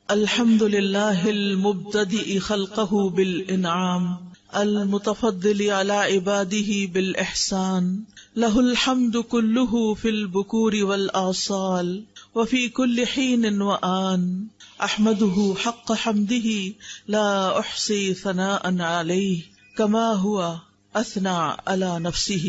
الحمد للہ المبتدئ خلقہ بالانعام المتفضل علی عبادہ بالاحسان لہ الحمد کلہ فی البکور والآصال وفی کل حین وآن احمدہ حق حمدہ لا احصی ثناء علیہ کما ہوا اثنى علی نفسہ۔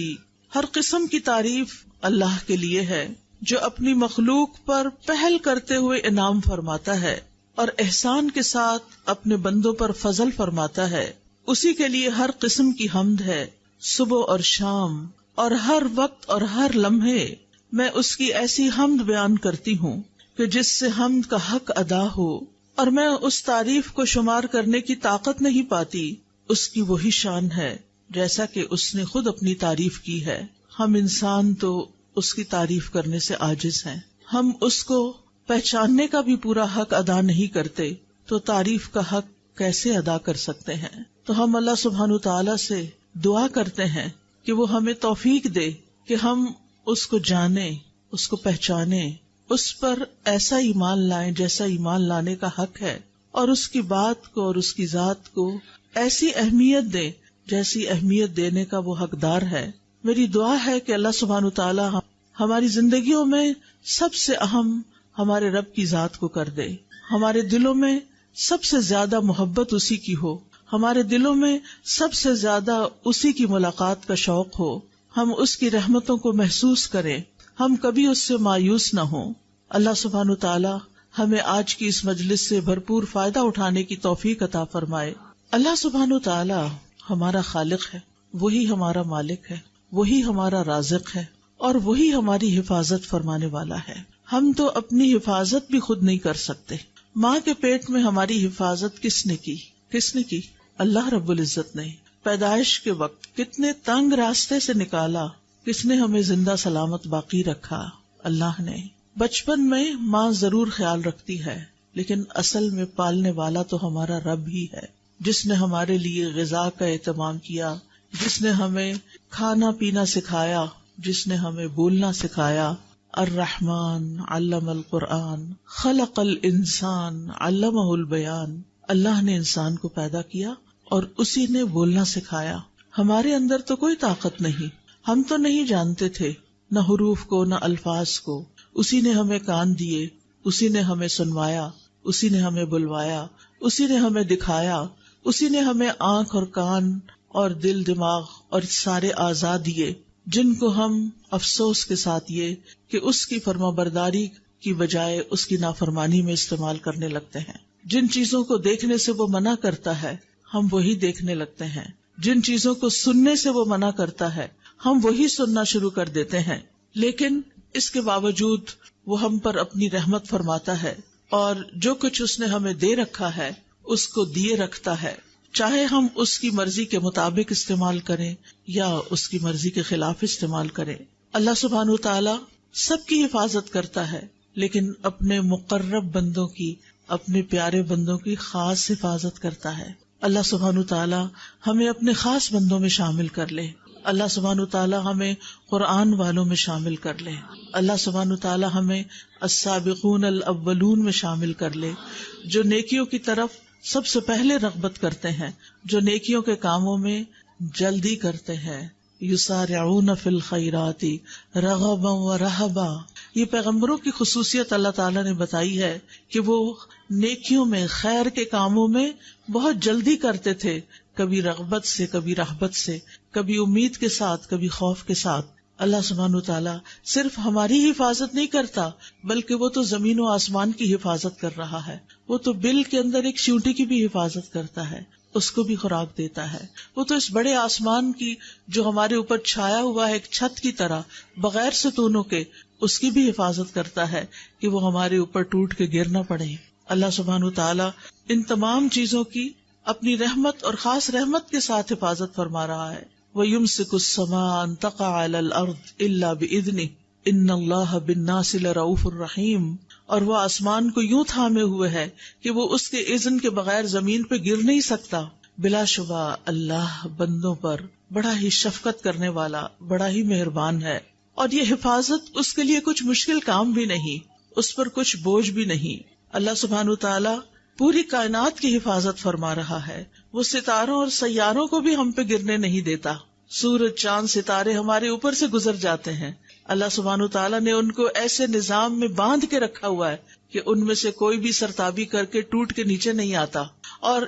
ہر قسم کی تعریف اللہ کے لیے ہے جو اپنی مخلوق پر پہل کرتے ہوئے انعام فرماتا ہے اور احسان کے ساتھ اپنے بندوں پر فضل فرماتا ہے۔ اسی کے لیے ہر قسم کی حمد ہے، صبح اور شام اور ہر وقت اور ہر لمحے میں اس کی ایسی حمد بیان کرتی ہوں کہ جس سے حمد کا حق ادا ہو، اور میں اس تعریف کو شمار کرنے کی طاقت نہیں پاتی۔ اس کی وہی شان ہے جیسا کہ اس نے خود اپنی تعریف کی ہے۔ ہم انسان تو اس کی تعریف کرنے سے عاجز ہیں، ہم اس کو پہچاننے کا بھی پورا حق ادا نہیں کرتے، تو تعریف کا حق کیسے ادا کر سکتے ہیں؟ تو ہم اللہ سبحانہ تعالیٰ سے دعا کرتے ہیں کہ وہ ہمیں توفیق دے کہ ہم اس کو جانیں، اس کو پہچانیں، اس پر ایسا ایمان لائیں جیسا ایمان لانے کا حق ہے، اور اس کی بات کو اور اس کی ذات کو ایسی اہمیت دیں جیسی اہمیت دینے کا وہ حقدار ہے۔ میری دعا ہے کہ اللہ سبحانہ تعالیٰ ہماری زندگیوں میں سب سے اہم ہمارے رب کی ذات کو کر دے، ہمارے دلوں میں سب سے زیادہ محبت اسی کی ہو، ہمارے دلوں میں سب سے زیادہ اسی کی ملاقات کا شوق ہو، ہم اس کی رحمتوں کو محسوس کریں، ہم کبھی اس سے مایوس نہ ہوں۔ اللہ سبحانہ تعالیٰ ہمیں آج کی اس مجلس سے بھرپور فائدہ اٹھانے کی توفیق عطا فرمائے۔ اللہ سبحانہ تعالیٰ ہمارا خالق ہے، وہی ہمارا مالک ہے، وہی ہمارا رازق ہے، اور وہی ہماری حفاظت فرمانے والا ہے۔ ہم تو اپنی حفاظت بھی خود نہیں کر سکتے۔ ماں کے پیٹ میں ہماری حفاظت کس نے کی؟ اللہ رب العزت نے۔ پیدائش کے وقت کتنے تنگ راستے سے نکالا، کس نے ہمیں زندہ سلامت باقی رکھا؟ اللہ نے۔ بچپن میں ماں ضرور خیال رکھتی ہے، لیکن اصل میں پالنے والا تو ہمارا رب ہی ہے، جس نے ہمارے لیے غذا کا اہتمام کیا، جس نے ہمیں کھانا پینا سکھایا، جس نے ہمیں بولنا سکھایا۔ الرحمن علم القرآن خلق الانسان علمہ البیان۔ اللہ نے انسان کو پیدا کیا اور اسی نے بولنا سکھایا۔ ہمارے اندر تو کوئی طاقت نہیں، ہم تو نہیں جانتے تھے نہ حروف کو نہ الفاظ کو، اسی نے ہمیں کان دیے، اسی نے ہمیں سنوایا، اسی نے ہمیں بلوایا، اسی نے ہمیں دکھایا، اسی نے ہمیں آنکھ اور کان اور دل دماغ اور سارے اعضاء دیے، جن کو ہم افسوس کے ساتھ یہ کہ اس کی فرما برداری کی بجائے اس کی نافرمانی میں استعمال کرنے لگتے ہیں۔ جن چیزوں کو دیکھنے سے وہ منع کرتا ہے ہم وہی دیکھنے لگتے ہیں، جن چیزوں کو سننے سے وہ منع کرتا ہے ہم وہی سننا شروع کر دیتے ہیں۔ لیکن اس کے باوجود وہ ہم پر اپنی رحمت فرماتا ہے، اور جو کچھ اس نے ہمیں دے رکھا ہے اس کو دیے رکھتا ہے، چاہے ہم اس کی مرضی کے مطابق استعمال کریں یا اس کی مرضی کے خلاف استعمال کریں۔ اللہ سبحانہ تعالیٰ سب کی حفاظت کرتا ہے، لیکن اپنے مقرب بندوں کی، اپنے پیارے بندوں کی خاص حفاظت کرتا ہے۔ اللہ سبحانہ تعالیٰ ہمیں اپنے خاص بندوں میں شامل کر لے۔ اللہ سبحانہ تعالیٰ ہمیں قرآن والوں میں شامل کر لے۔ اللہ سبحانہ تعالیٰ ہمیں السابقون الاولون میں شامل کر لے، جو نیکیوں کی طرف سب سے پہلے رغبت کرتے ہیں، جو نیکیوں کے کاموں میں جلدی کرتے ہیں۔ یسارعون فی الخیرات رغبا ورہبا۔ یہ پیغمبروں کی خصوصیت اللہ تعالیٰ نے بتائی ہے کہ وہ نیکیوں میں، خیر کے کاموں میں بہت جلدی کرتے تھے، کبھی رغبت سے، کبھی رہبت سے، کبھی امید کے ساتھ، کبھی خوف کے ساتھ۔ اللہ سبحانہ تعالیٰ صرف ہماری حفاظت نہیں کرتا، بلکہ وہ تو زمین و آسمان کی حفاظت کر رہا ہے۔ وہ تو بل کے اندر ایک چیونٹی کی بھی حفاظت کرتا ہے، اس کو بھی خوراک دیتا ہے۔ وہ تو اس بڑے آسمان کی جو ہمارے اوپر چھایا ہوا ہے ایک چھت کی طرح بغیر ستونوں کے، اس کی بھی حفاظت کرتا ہے کہ وہ ہمارے اوپر ٹوٹ کے گر نہ پڑے۔ اللہ سبحانہ تعالیٰ ان تمام چیزوں کی اپنی رحمت اور خاص رحمت کے ساتھ حفاظت فرما رہا ہے۔ وَيُمْسِكُ السَّمَاءَ أَن تَقَعَ عَلَى الْأَرْضِ إِلَّا بِإِذْنِهِ إِنَّ اللَّهَ بِالنَّاسِ لَرَءُوفٌ رَحِيمٌ۔ اور وہ آسمان کو یوں تھامے ہوئے ہے کہ وہ اس کے اذن کے بغیر زمین پہ گر نہیں سکتا۔ بلا شبہ اللہ بندوں پر بڑا ہی شفقت کرنے والا، بڑا ہی مہربان ہے، اور یہ حفاظت اس کے لیے کچھ مشکل کام بھی نہیں، اس پر کچھ بوجھ بھی نہیں۔ اللہ سبحانہ تعالی پوری کائنات کی حفاظت فرما رہا ہے. وہ ستاروں اور سیاروں کو بھی ہم پہ گرنے نہیں دیتا. سورج، چاند، ستارے ہمارے اوپر سے گزر جاتے ہیں. اللہ سبحانہ تعالیٰ نے ان کو ایسے نظام میں باندھ کے رکھا ہوا ہے کہ ان میں سے کوئی بھی سرتابی کر کے ٹوٹ کے نیچے نہیں آتا. اور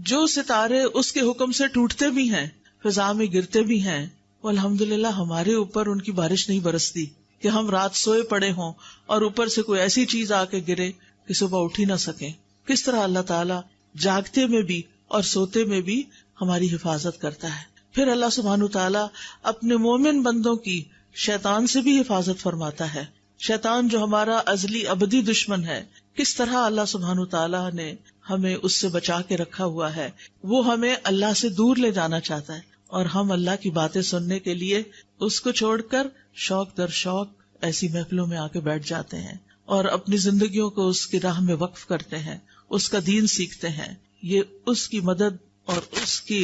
جو ستارے اس کے حکم سے ٹوٹتے بھی ہیں، فضا میں گرتے بھی ہیں، وہ الحمدللہ ہمارے اوپر ان کی بارش نہیں برستی کہ ہم رات سوئے پڑے ہوں اور اوپر سے کوئی ایسی چیز آ کے گرے کہ صبح اٹھ ہی نہ سکیں. کس طرح اللہ تعالیٰ جاگتے میں بھی اور سوتے میں بھی ہماری حفاظت کرتا ہے. پھر اللہ سبحانہ تعالیٰ اپنے مومن بندوں کی شیطان سے بھی حفاظت فرماتا ہے. شیطان جو ہمارا ازلی ابدی دشمن ہے، کس طرح اللہ سبحانہ تعالیٰ نے ہمیں اس سے بچا کے رکھا ہوا ہے. وہ ہمیں اللہ سے دور لے جانا چاہتا ہے اور ہم اللہ کی باتیں سننے کے لیے اس کو چھوڑ کر شوق در شوق ایسی محفلوں میں آ کے بیٹھ جاتے ہیں اور اپنی زندگیوں کو اس کی راہ میں وقف کرتے ہیں، اس کا دین سیکھتے ہیں. یہ اس کی مدد اور اس کی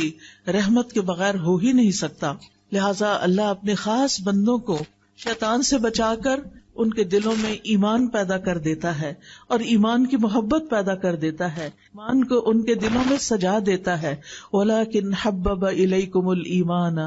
رحمت کے بغیر ہو ہی نہیں سکتا. لہٰذا اللہ اپنے خاص بندوں کو شیطان سے بچا کر ان کے دلوں میں ایمان پیدا کر دیتا ہے اور ایمان کی محبت پیدا کر دیتا ہے، ایمان کو ان کے دلوں میں سجا دیتا ہے. وَلَٰكِنْ حَبَّبَ إِلَيْكُمُ الْإِيمَانَ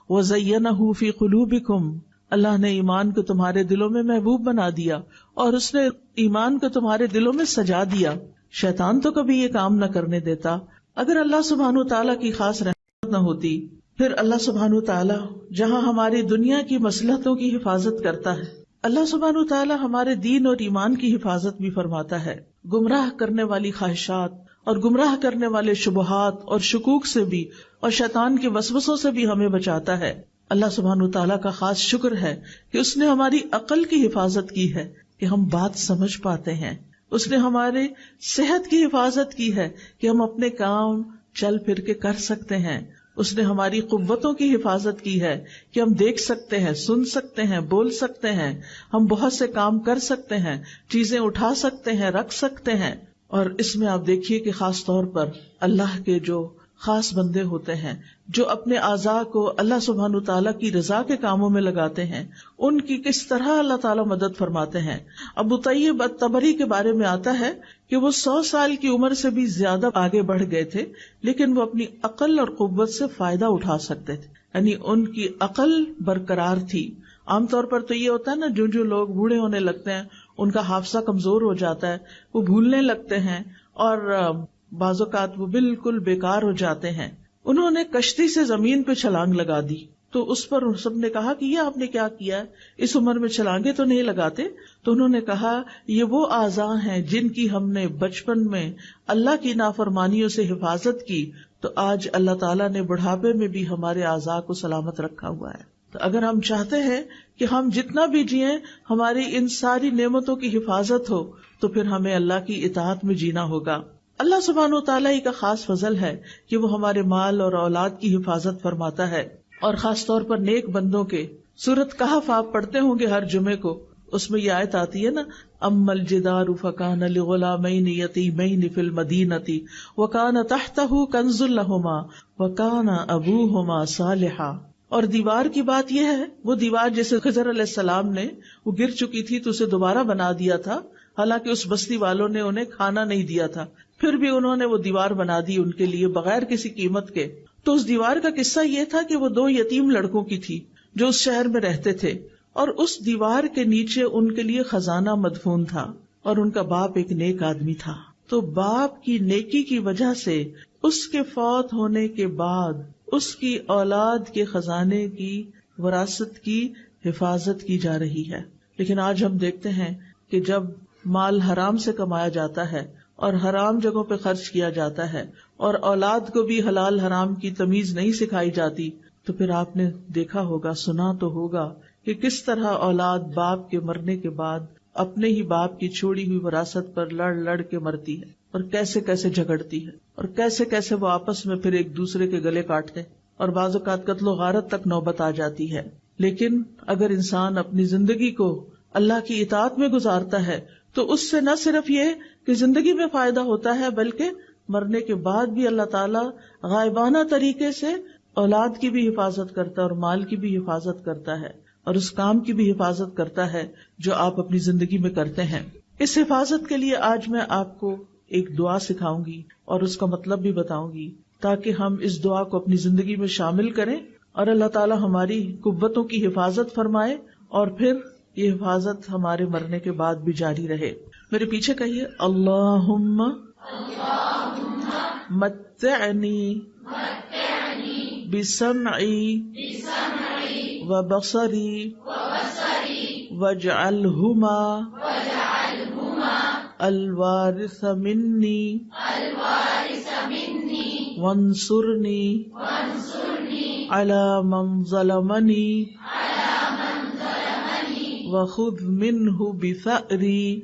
وَزَيَّنَهُ فِي قُلُوبِكُمْ. اللہ نے ایمان کو تمہارے دلوں میں محبوب بنا دیا اور اس نے ایمان کو تمہارے دلوں میں سجا دیا. شیطان تو کبھی یہ کام نہ کرنے دیتا. اگر اللہ سبحانہ تعالیٰ کی خاص رحمت نہ ہوتی، پھر اللہ سبحانہ تعالیٰ جہاں ہماری دنیا کی مصلحتوں کی حفاظت کرتا ہے، اللہ سبحانہ تعالیٰ ہمارے دین اور ایمان کی حفاظت بھی فرماتا ہے. گمراہ کرنے والی خواہشات اور گمراہ کرنے والے شبہات اور شکوک سے بھی اور شیطان کے وسوسوں سے بھی ہمیں بچاتا ہے. اللہ سبحانہ تعالیٰ کا خاص شکر ہے کہ اس نے ہماری عقل کی حفاظت کی ہے کہ ہم بات سمجھ پاتے ہیں. اس نے ہمارے صحت کی حفاظت کی ہے کہ ہم اپنے کام چل پھر کے کر سکتے ہیں. اس نے ہماری قوتوں کی حفاظت کی ہے کہ ہم دیکھ سکتے ہیں، سن سکتے ہیں، بول سکتے ہیں، ہم بہت سے کام کر سکتے ہیں، چیزیں اٹھا سکتے ہیں، رکھ سکتے ہیں. اور اس میں آپ دیکھیے کہ خاص طور پر اللہ کے جو خاص بندے ہوتے ہیں جو اپنے اعضاء کو اللہ سبحانہ تعالیٰ کی رضا کے کاموں میں لگاتے ہیں، ان کی کس طرح اللہ تعالیٰ مدد فرماتے ہیں. ابو طیب الطبری کے بارے میں آتا ہے کہ وہ 100 سال کی عمر سے بھی زیادہ آگے بڑھ گئے تھے، لیکن وہ اپنی عقل اور قوت سے فائدہ اٹھا سکتے تھے، یعنی ان کی عقل برقرار تھی. عام طور پر تو یہ ہوتا ہے نا، جو لوگ بوڑھے ہونے لگتے ہیں ان کا حافظہ کمزور ہو جاتا ہے، وہ بھولنے لگتے ہیں اور بعض اوقات وہ بالکل بیکار ہو جاتے ہیں. انہوں نے کشتی سے زمین پہ چھلانگ لگا دی تو اس پر سب نے کہا کہ یہ آپ نے کیا کیا ہے، اس عمر میں چھلانگیں تو نہیں لگاتے. تو انہوں نے کہا یہ وہ اعضاء ہیں جن کی ہم نے بچپن میں اللہ کی نافرمانیوں سے حفاظت کی، تو آج اللہ تعالیٰ نے بڑھاپے میں بھی ہمارے اعضاء کو سلامت رکھا ہوا ہے. تو اگر ہم چاہتے ہیں کہ ہم جتنا بھی جئیں ہماری ان ساری نعمتوں کی حفاظت ہو، تو پھر ہمیں اللہ کی اطاعت میں جینا ہوگا. اللہ سبحانہ وتعالیٰ ہی کا خاص فضل ہے کہ وہ ہمارے مال اور اولاد کی حفاظت فرماتا ہے، اور خاص طور پر نیک بندوں کے. سورۃ کہف آپ پڑھتے ہوں گے ہر جمعے کو، اس میں یہ آیت آتی ہے نا، اما الجدار فکان لغلامین یتیمین فی المدینۃ وکان تحتہ کنز لہما وکان ابوہما صالحا. اور دیوار کی بات یہ ہے، وہ دیوار جیسے خضر علیہ السلام نے وہ گر چکی تھی تو اسے دوبارہ بنا دیا تھا، حالانکہ اس بستی والوں نے انہیں کھانا نہیں دیا تھا، پھر بھی انہوں نے وہ دیوار بنا دی ان کے لیے بغیر کسی قیمت کے. تو اس دیوار کا قصہ یہ تھا کہ وہ 2 یتیم لڑکوں کی تھی جو اس شہر میں رہتے تھے، اور اس دیوار کے نیچے ان کے لیے خزانہ مدفون تھا، اور ان کا باپ ایک نیک آدمی تھا. تو باپ کی نیکی کی وجہ سے اس کے فوت ہونے کے بعد اس کی اولاد کے خزانے کی وراثت کی حفاظت کی جا رہی ہے. لیکن آج ہم دیکھتے ہیں کہ جب مال حرام سے کمایا جاتا ہے اور حرام جگہوں پہ خرچ کیا جاتا ہے اور اولاد کو بھی حلال حرام کی تمیز نہیں سکھائی جاتی، تو پھر آپ نے دیکھا ہوگا، سنا تو ہوگا کہ کس طرح اولاد باپ کے مرنے کے بعد اپنے ہی باپ کی چھوڑی ہوئی وراثت پر لڑ لڑ کے مرتی ہے، اور کیسے کیسے جھگڑتی ہے، اور کیسے کیسے وہ آپس میں پھر ایک دوسرے کے گلے کاٹتے، اور بعض اوقات قتل و غارت تک نوبت آ جاتی ہے. لیکن اگر انسان اپنی زندگی کو اللہ کی اطاعت میں گزارتا ہے تو اس سے نہ صرف یہ کہ زندگی میں فائدہ ہوتا ہے، بلکہ مرنے کے بعد بھی اللہ تعالیٰ غائبانہ طریقے سے اولاد کی بھی حفاظت کرتا ہے اور مال کی بھی حفاظت کرتا ہے، اور اس کام کی بھی حفاظت کرتا ہے جو آپ اپنی زندگی میں کرتے ہیں. اس حفاظت کے لیے آج میں آپ کو ایک دعا سکھاؤں گی اور اس کا مطلب بھی بتاؤں گی، تاکہ ہم اس دعا کو اپنی زندگی میں شامل کریں اور اللہ تعالی ہماری قوتوں کی حفاظت فرمائے اور پھر یہ حفاظت ہمارے مرنے کے بعد بھی جاری رہے۔ میرے پیچھے کہیے، اللہم متعنی بسمعی وبصری واجعلہما الوارث منی وانصرنی علی من ظلمنی وخذ منہ بثأری۔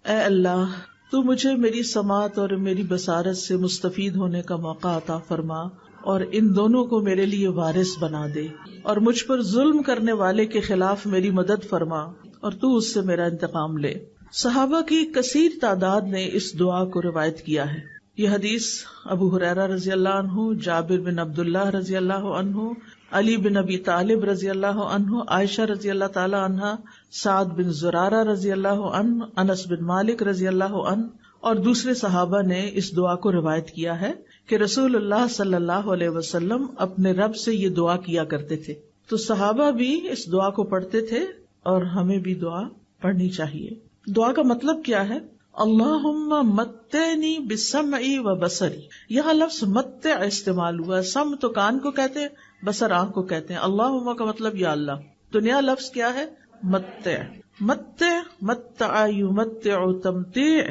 اے اللہ، تو مجھے میری سماعت اور میری بصارت سے مستفید ہونے کا موقع عطا فرما اور ان دونوں کو میرے لیے وارث بنا دے، اور مجھ پر ظلم کرنے والے کے خلاف میری مدد فرما اور تو اس سے میرا انتقام لے۔ صحابہ کی کثیر تعداد نے اس دعا کو روایت کیا ہے۔ یہ حدیث ابو ہریرہ رضی اللہ عنہ، جابر بن عبداللہ رضی اللہ عنہ، علی بن ابی طالب رضی اللہ عنہ، عائشہ رضی اللہ تعالی عنہ، سعد بن زرارہ رضی اللہ عنہ، انس بن مالک رضی اللہ عنہ اور دوسرے صحابہ نے اس دعا کو روایت کیا ہے کہ رسول اللہ صلی اللہ علیہ وسلم اپنے رب سے یہ دعا کیا کرتے تھے۔ تو صحابہ بھی اس دعا کو پڑھتے تھے اور ہمیں بھی دعا پڑھنی چاہیے۔ دعا کا مطلب کیا ہے؟ اللہم متعنی بسمعی و بصری۔ یہاں لفظ متع استعمال ہوا ہے۔ سم تو کان کو کہتے ہیں، بصر آنکھ کو کہتے ہیں۔ اللہم کا مطلب یا اللہ۔ تو نیا لفظ کیا ہے؟ متع۔ متع، متع یمتع تمتیع،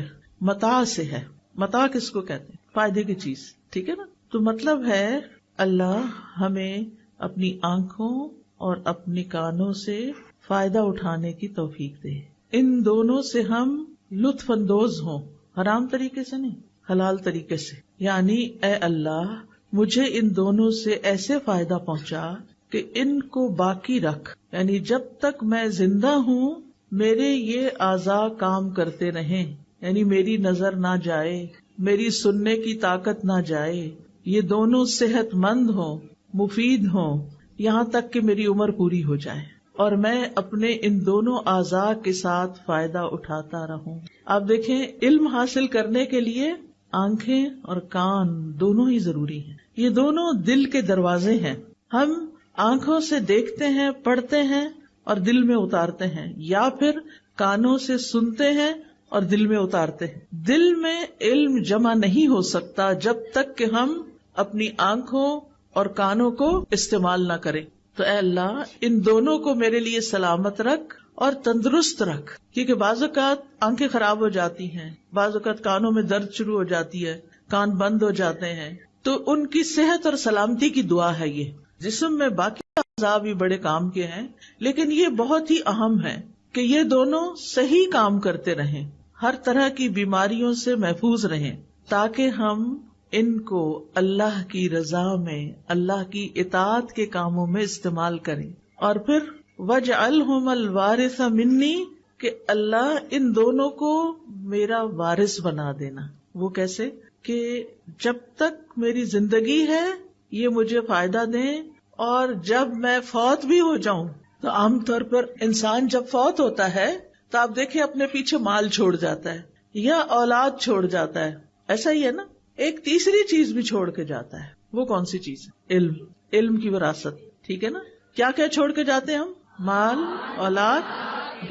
متاع سے ہے۔ متاع کس کو کہتے ہیں؟ فائدے کی چیز، ٹھیک ہے نا؟ تو مطلب ہے اللہ ہمیں اپنی آنکھوں اور اپنی کانوں سے فائدہ اٹھانے کی توفیق دے، ان دونوں سے ہم لطف اندوز ہوں، حرام طریقے سے نہیں، حلال طریقے سے۔ یعنی اے اللہ مجھے ان دونوں سے ایسے فائدہ پہنچا کہ ان کو باقی رکھ، یعنی جب تک میں زندہ ہوں میرے یہ اعضاء کام کرتے رہیں، یعنی میری نظر نہ جائے، میری سننے کی طاقت نہ جائے، یہ دونوں صحت مند ہوں، مفید ہوں، یہاں تک کہ میری عمر پوری ہو جائے اور میں اپنے ان دونوں اعضاء کے ساتھ فائدہ اٹھاتا رہوں۔ آپ دیکھیں، علم حاصل کرنے کے لیے آنکھیں اور کان دونوں ہی ضروری ہیں۔ یہ دونوں دل کے دروازے ہیں۔ ہم آنکھوں سے دیکھتے ہیں، پڑھتے ہیں اور دل میں اتارتے ہیں، یا پھر کانوں سے سنتے ہیں اور دل میں اتارتے ہیں۔ دل میں علم جمع نہیں ہو سکتا جب تک کہ ہم اپنی آنکھوں اور کانوں کو استعمال نہ کریں۔ تو اے اللہ ان دونوں کو میرے لیے سلامت رکھ اور تندرست رکھ، کیونکہ بعض اوقات آنکھیں خراب ہو جاتی ہیں، بعض اوقات کانوں میں درد شروع ہو جاتی ہے، کان بند ہو جاتے ہیں، تو ان کی صحت اور سلامتی کی دعا ہے یہ۔ جسم میں باقی اعضاء بھی بڑے کام کے ہیں، لیکن یہ بہت ہی اہم ہے کہ یہ دونوں صحیح کام کرتے رہیں، ہر طرح کی بیماریوں سے محفوظ رہیں، تاکہ ہم ان کو اللہ کی رضا میں، اللہ کی اطاعت کے کاموں میں استعمال کریں۔ اور پھر وَاجْعَلْهُمَا الْوَارِثَ مِنِّي، کہ اللہ ان دونوں کو میرا وارث بنا دینا۔ وہ کیسے؟ کہ جب تک میری زندگی ہے یہ مجھے فائدہ دیں، اور جب میں فوت بھی ہو جاؤں، تو عام طور پر انسان جب فوت ہوتا ہے تو آپ دیکھیں اپنے پیچھے مال چھوڑ جاتا ہے یا اولاد چھوڑ جاتا ہے، ایسا ہی ہے نا؟ ایک تیسری چیز بھی چھوڑ کے جاتا ہے۔ وہ کون سی چیز ہے؟ علم، علم کی وراثت، ٹھیک ہے نا؟ کیا کیا چھوڑ کے جاتے ہیں ہم؟ مال، اولاد،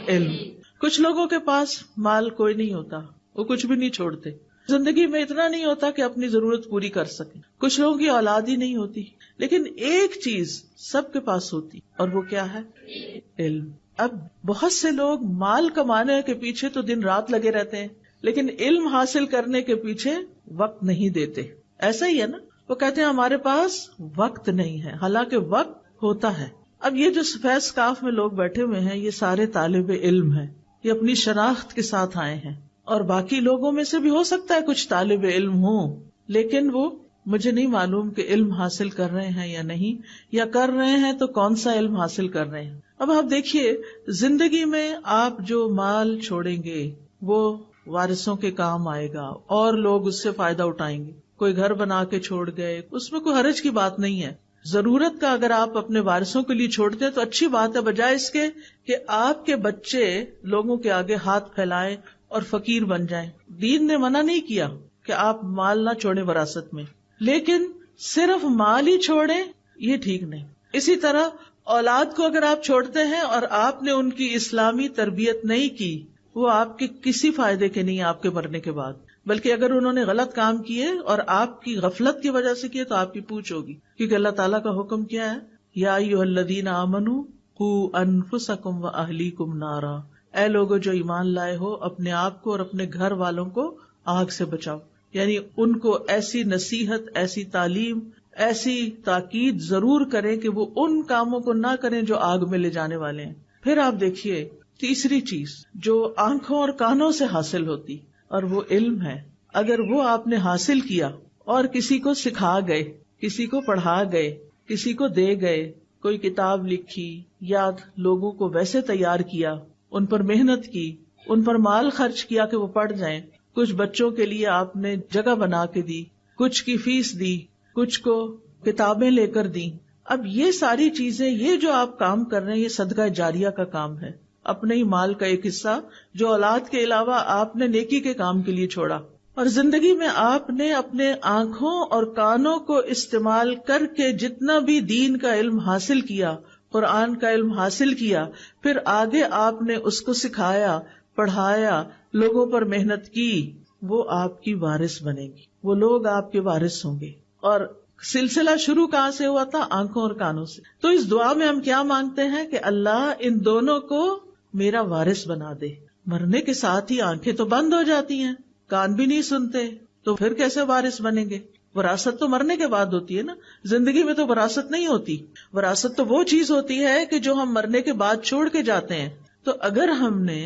علم۔ کچھ لوگوں کے پاس مال کوئی نہیں ہوتا، وہ کچھ بھی نہیں چھوڑتے، زندگی میں اتنا نہیں ہوتا کہ اپنی ضرورت پوری کر سکیں۔ کچھ لوگوں کی اولاد ہی نہیں ہوتی، لیکن ایک چیز سب کے پاس ہوتی، اور وہ کیا ہے؟ علم۔ اب بہت سے لوگ مال کمانے کے پیچھے تو دن رات لگے رہتے ہیں، لیکن علم حاصل کرنے کے پیچھے وقت نہیں دیتے۔ ایسا ہی ہے نا؟ وہ کہتے ہیں ہمارے پاس وقت نہیں ہے، حالانکہ وقت ہوتا ہے۔ اب یہ جو سفید سکارف میں لوگ بیٹھے ہوئے ہیں، یہ سارے طالب علم ہیں، یہ اپنی شناخت کے ساتھ آئے ہیں، اور باقی لوگوں میں سے بھی ہو سکتا ہے کچھ طالب علم ہوں، لیکن وہ مجھے نہیں معلوم کہ علم حاصل کر رہے ہیں یا نہیں، یا کر رہے ہیں تو کون سا علم حاصل کر رہے ہیں۔ اب آپ دیکھیے، زندگی میں آپ جو مال چھوڑیں گے وہ وارثوں کے کام آئے گا اور لوگ اس سے فائدہ اٹھائیں گے۔ کوئی گھر بنا کے چھوڑ گئے، اس میں کوئی حرج کی بات نہیں ہے، ضرورت کا اگر آپ اپنے وارثوں کے لیے چھوڑتے ہیں تو اچھی بات ہے، بجائے اس کے کہ آپ کے بچے لوگوں کے آگے ہاتھ پھیلائیں اور فقیر بن جائیں۔ دین نے منع نہیں کیا کہ آپ مال نہ چھوڑیں وراثت میں، لیکن صرف مال ہی چھوڑیں یہ ٹھیک نہیں۔ اسی طرح اولاد کو اگر آپ چھوڑتے ہیں اور آپ نے ان کی اسلامی تربیت نہیں کی، وہ آپ کے کسی فائدے کے نہیں آپ کے مرنے کے بعد، بلکہ اگر انہوں نے غلط کام کیے اور آپ کی غفلت کی وجہ سے کیے تو آپ کی پوچھ ہوگی، کیونکہ اللہ تعالیٰ کا حکم کیا ہے، یا ایھا الذین آمنوا قوا انفسکم واہلیکم نارا، اے لوگو جو ایمان لائے ہو اپنے آپ کو اور اپنے گھر والوں کو آگ سے بچاؤ۔ یعنی ان کو ایسی نصیحت، ایسی تعلیم، ایسی تاکید ضرور کریں کہ وہ ان کاموں کو نہ کریں جو آگ میں لے جانے والے ہیں۔ پھر آپ دیکھیے تیسری چیز جو آنکھوں اور کانوں سے حاصل ہوتی، اور وہ علم ہے۔ اگر وہ آپ نے حاصل کیا اور کسی کو سکھا گئے، کسی کو پڑھا گئے، کسی کو دے گئے، کوئی کتاب لکھی یا لوگوں کو ویسے تیار کیا، ان پر محنت کی، ان پر مال خرچ کیا کہ وہ پڑھ جائیں، کچھ بچوں کے لیے آپ نے جگہ بنا کے دی، کچھ کی فیس دی، کچھ کو کتابیں لے کر دی، اب یہ ساری چیزیں، یہ جو آپ کام کر رہے ہیں یہ صدقہ جاریہ کا کام ہے، اپنے ہی مال کا ایک حصہ جو اولاد کے علاوہ آپ نے نیکی کے کام کے لیے چھوڑا۔ اور زندگی میں آپ نے اپنے آنکھوں اور کانوں کو استعمال کر کے جتنا بھی دین کا علم حاصل کیا، قرآن کا علم حاصل کیا، پھر آگے آپ نے اس کو سکھایا، پڑھایا، لوگوں پر محنت کی، وہ آپ کی وارث بنے گی، وہ لوگ آپ کے وارث ہوں گے۔ اور سلسلہ شروع کہاں سے ہوا تھا؟ آنکھوں اور کانوں سے۔ تو اس دعا میں ہم کیا مانگتے ہیں کہ اللہ ان دونوں کو میرا وارث بنا دے۔ مرنے کے ساتھ ہی آنکھیں تو بند ہو جاتی ہیں، کان بھی نہیں سنتے، تو پھر کیسے وارث بنیں گے؟ وراثت تو مرنے کے بعد ہوتی ہے نا، زندگی میں تو وراثت نہیں ہوتی۔ وراثت تو وہ چیز ہوتی ہے کہ جو ہم مرنے کے بعد چھوڑ کے جاتے ہیں۔ تو اگر ہم نے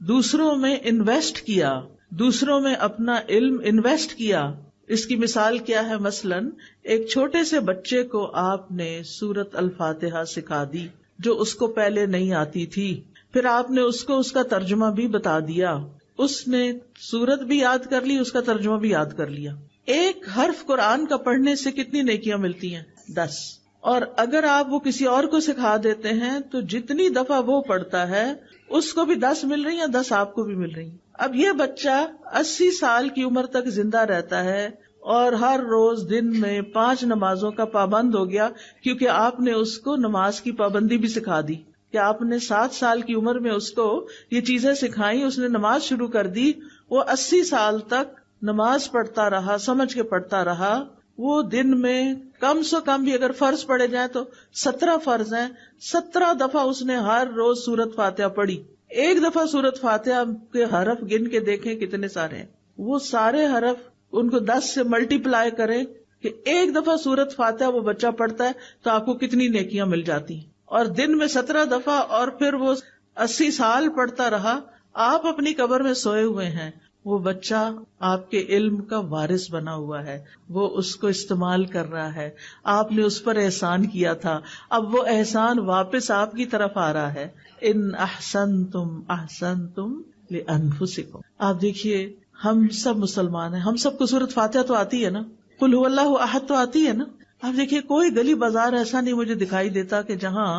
دوسروں میں انویسٹ کیا، دوسروں میں اپنا علم انویسٹ کیا، اس کی مثال کیا ہے؟ مثلاً ایک چھوٹے سے بچے کو آپ نے سورت الفاتحہ سکھا دی جو اس کو پہلے نہیں آتی تھی، پھر آپ نے اس کو اس کا ترجمہ بھی بتا دیا، اس نے سورت بھی یاد کر لی، اس کا ترجمہ بھی یاد کر لیا۔ ایک حرف قرآن کا پڑھنے سے کتنی نیکیاں ملتی ہیں؟ 10۔ اور اگر آپ وہ کسی اور کو سکھا دیتے ہیں تو جتنی دفعہ وہ پڑھتا ہے اس کو بھی 10 مل رہی ہیں، 10 آپ کو بھی مل رہی ہیں۔ اب یہ بچہ 80 سال کی عمر تک زندہ رہتا ہے اور ہر روز دن میں 5 نمازوں کا پابند ہو گیا، کیونکہ آپ نے اس کو نماز کی پابندی بھی سکھا دی، کہ آپ نے 7 سال کی عمر میں اس کو یہ چیزیں سکھائیں، اس نے نماز شروع کر دی، وہ 80 سال تک نماز پڑھتا رہا، سمجھ کے پڑھتا رہا۔ وہ دن میں کم سے کم بھی اگر فرض پڑھے جائیں تو 17 فرض ہیں، 17 دفعہ اس نے ہر روز سورت فاتحہ پڑھی۔ ایک دفعہ سورت فاتحہ کے حرف گن کے دیکھیں کتنے سارے ہیں، وہ سارے حرف ان کو 10 سے ملٹی پلائی کریں کہ ایک دفعہ سورت فاتحہ وہ بچہ پڑھتا ہے تو آپ کو کتنی نیکیاں مل جاتی ہیں، اور دن میں 17 دفعہ، اور پھر وہ 80 سال پڑھتا رہا۔ آپ اپنی قبر میں سوئے ہوئے ہیں، وہ بچہ آپ کے علم کا وارث بنا ہوا ہے، وہ اس کو استعمال کر رہا ہے، آپ نے اس پر احسان کیا تھا، اب وہ احسان واپس آپ کی طرف آ رہا ہے۔ ان احسنتم احسنتم لانفسکم۔ آپ دیکھیے ہم سب مسلمان ہیں، ہم سب کو سورۃ فاتحہ تو آتی ہے نا، قل ھو اللہ احد تو آتی ہے نا۔ آپ دیکھیے کوئی گلی بازار ایسا نہیں مجھے دکھائی دیتا کہ جہاں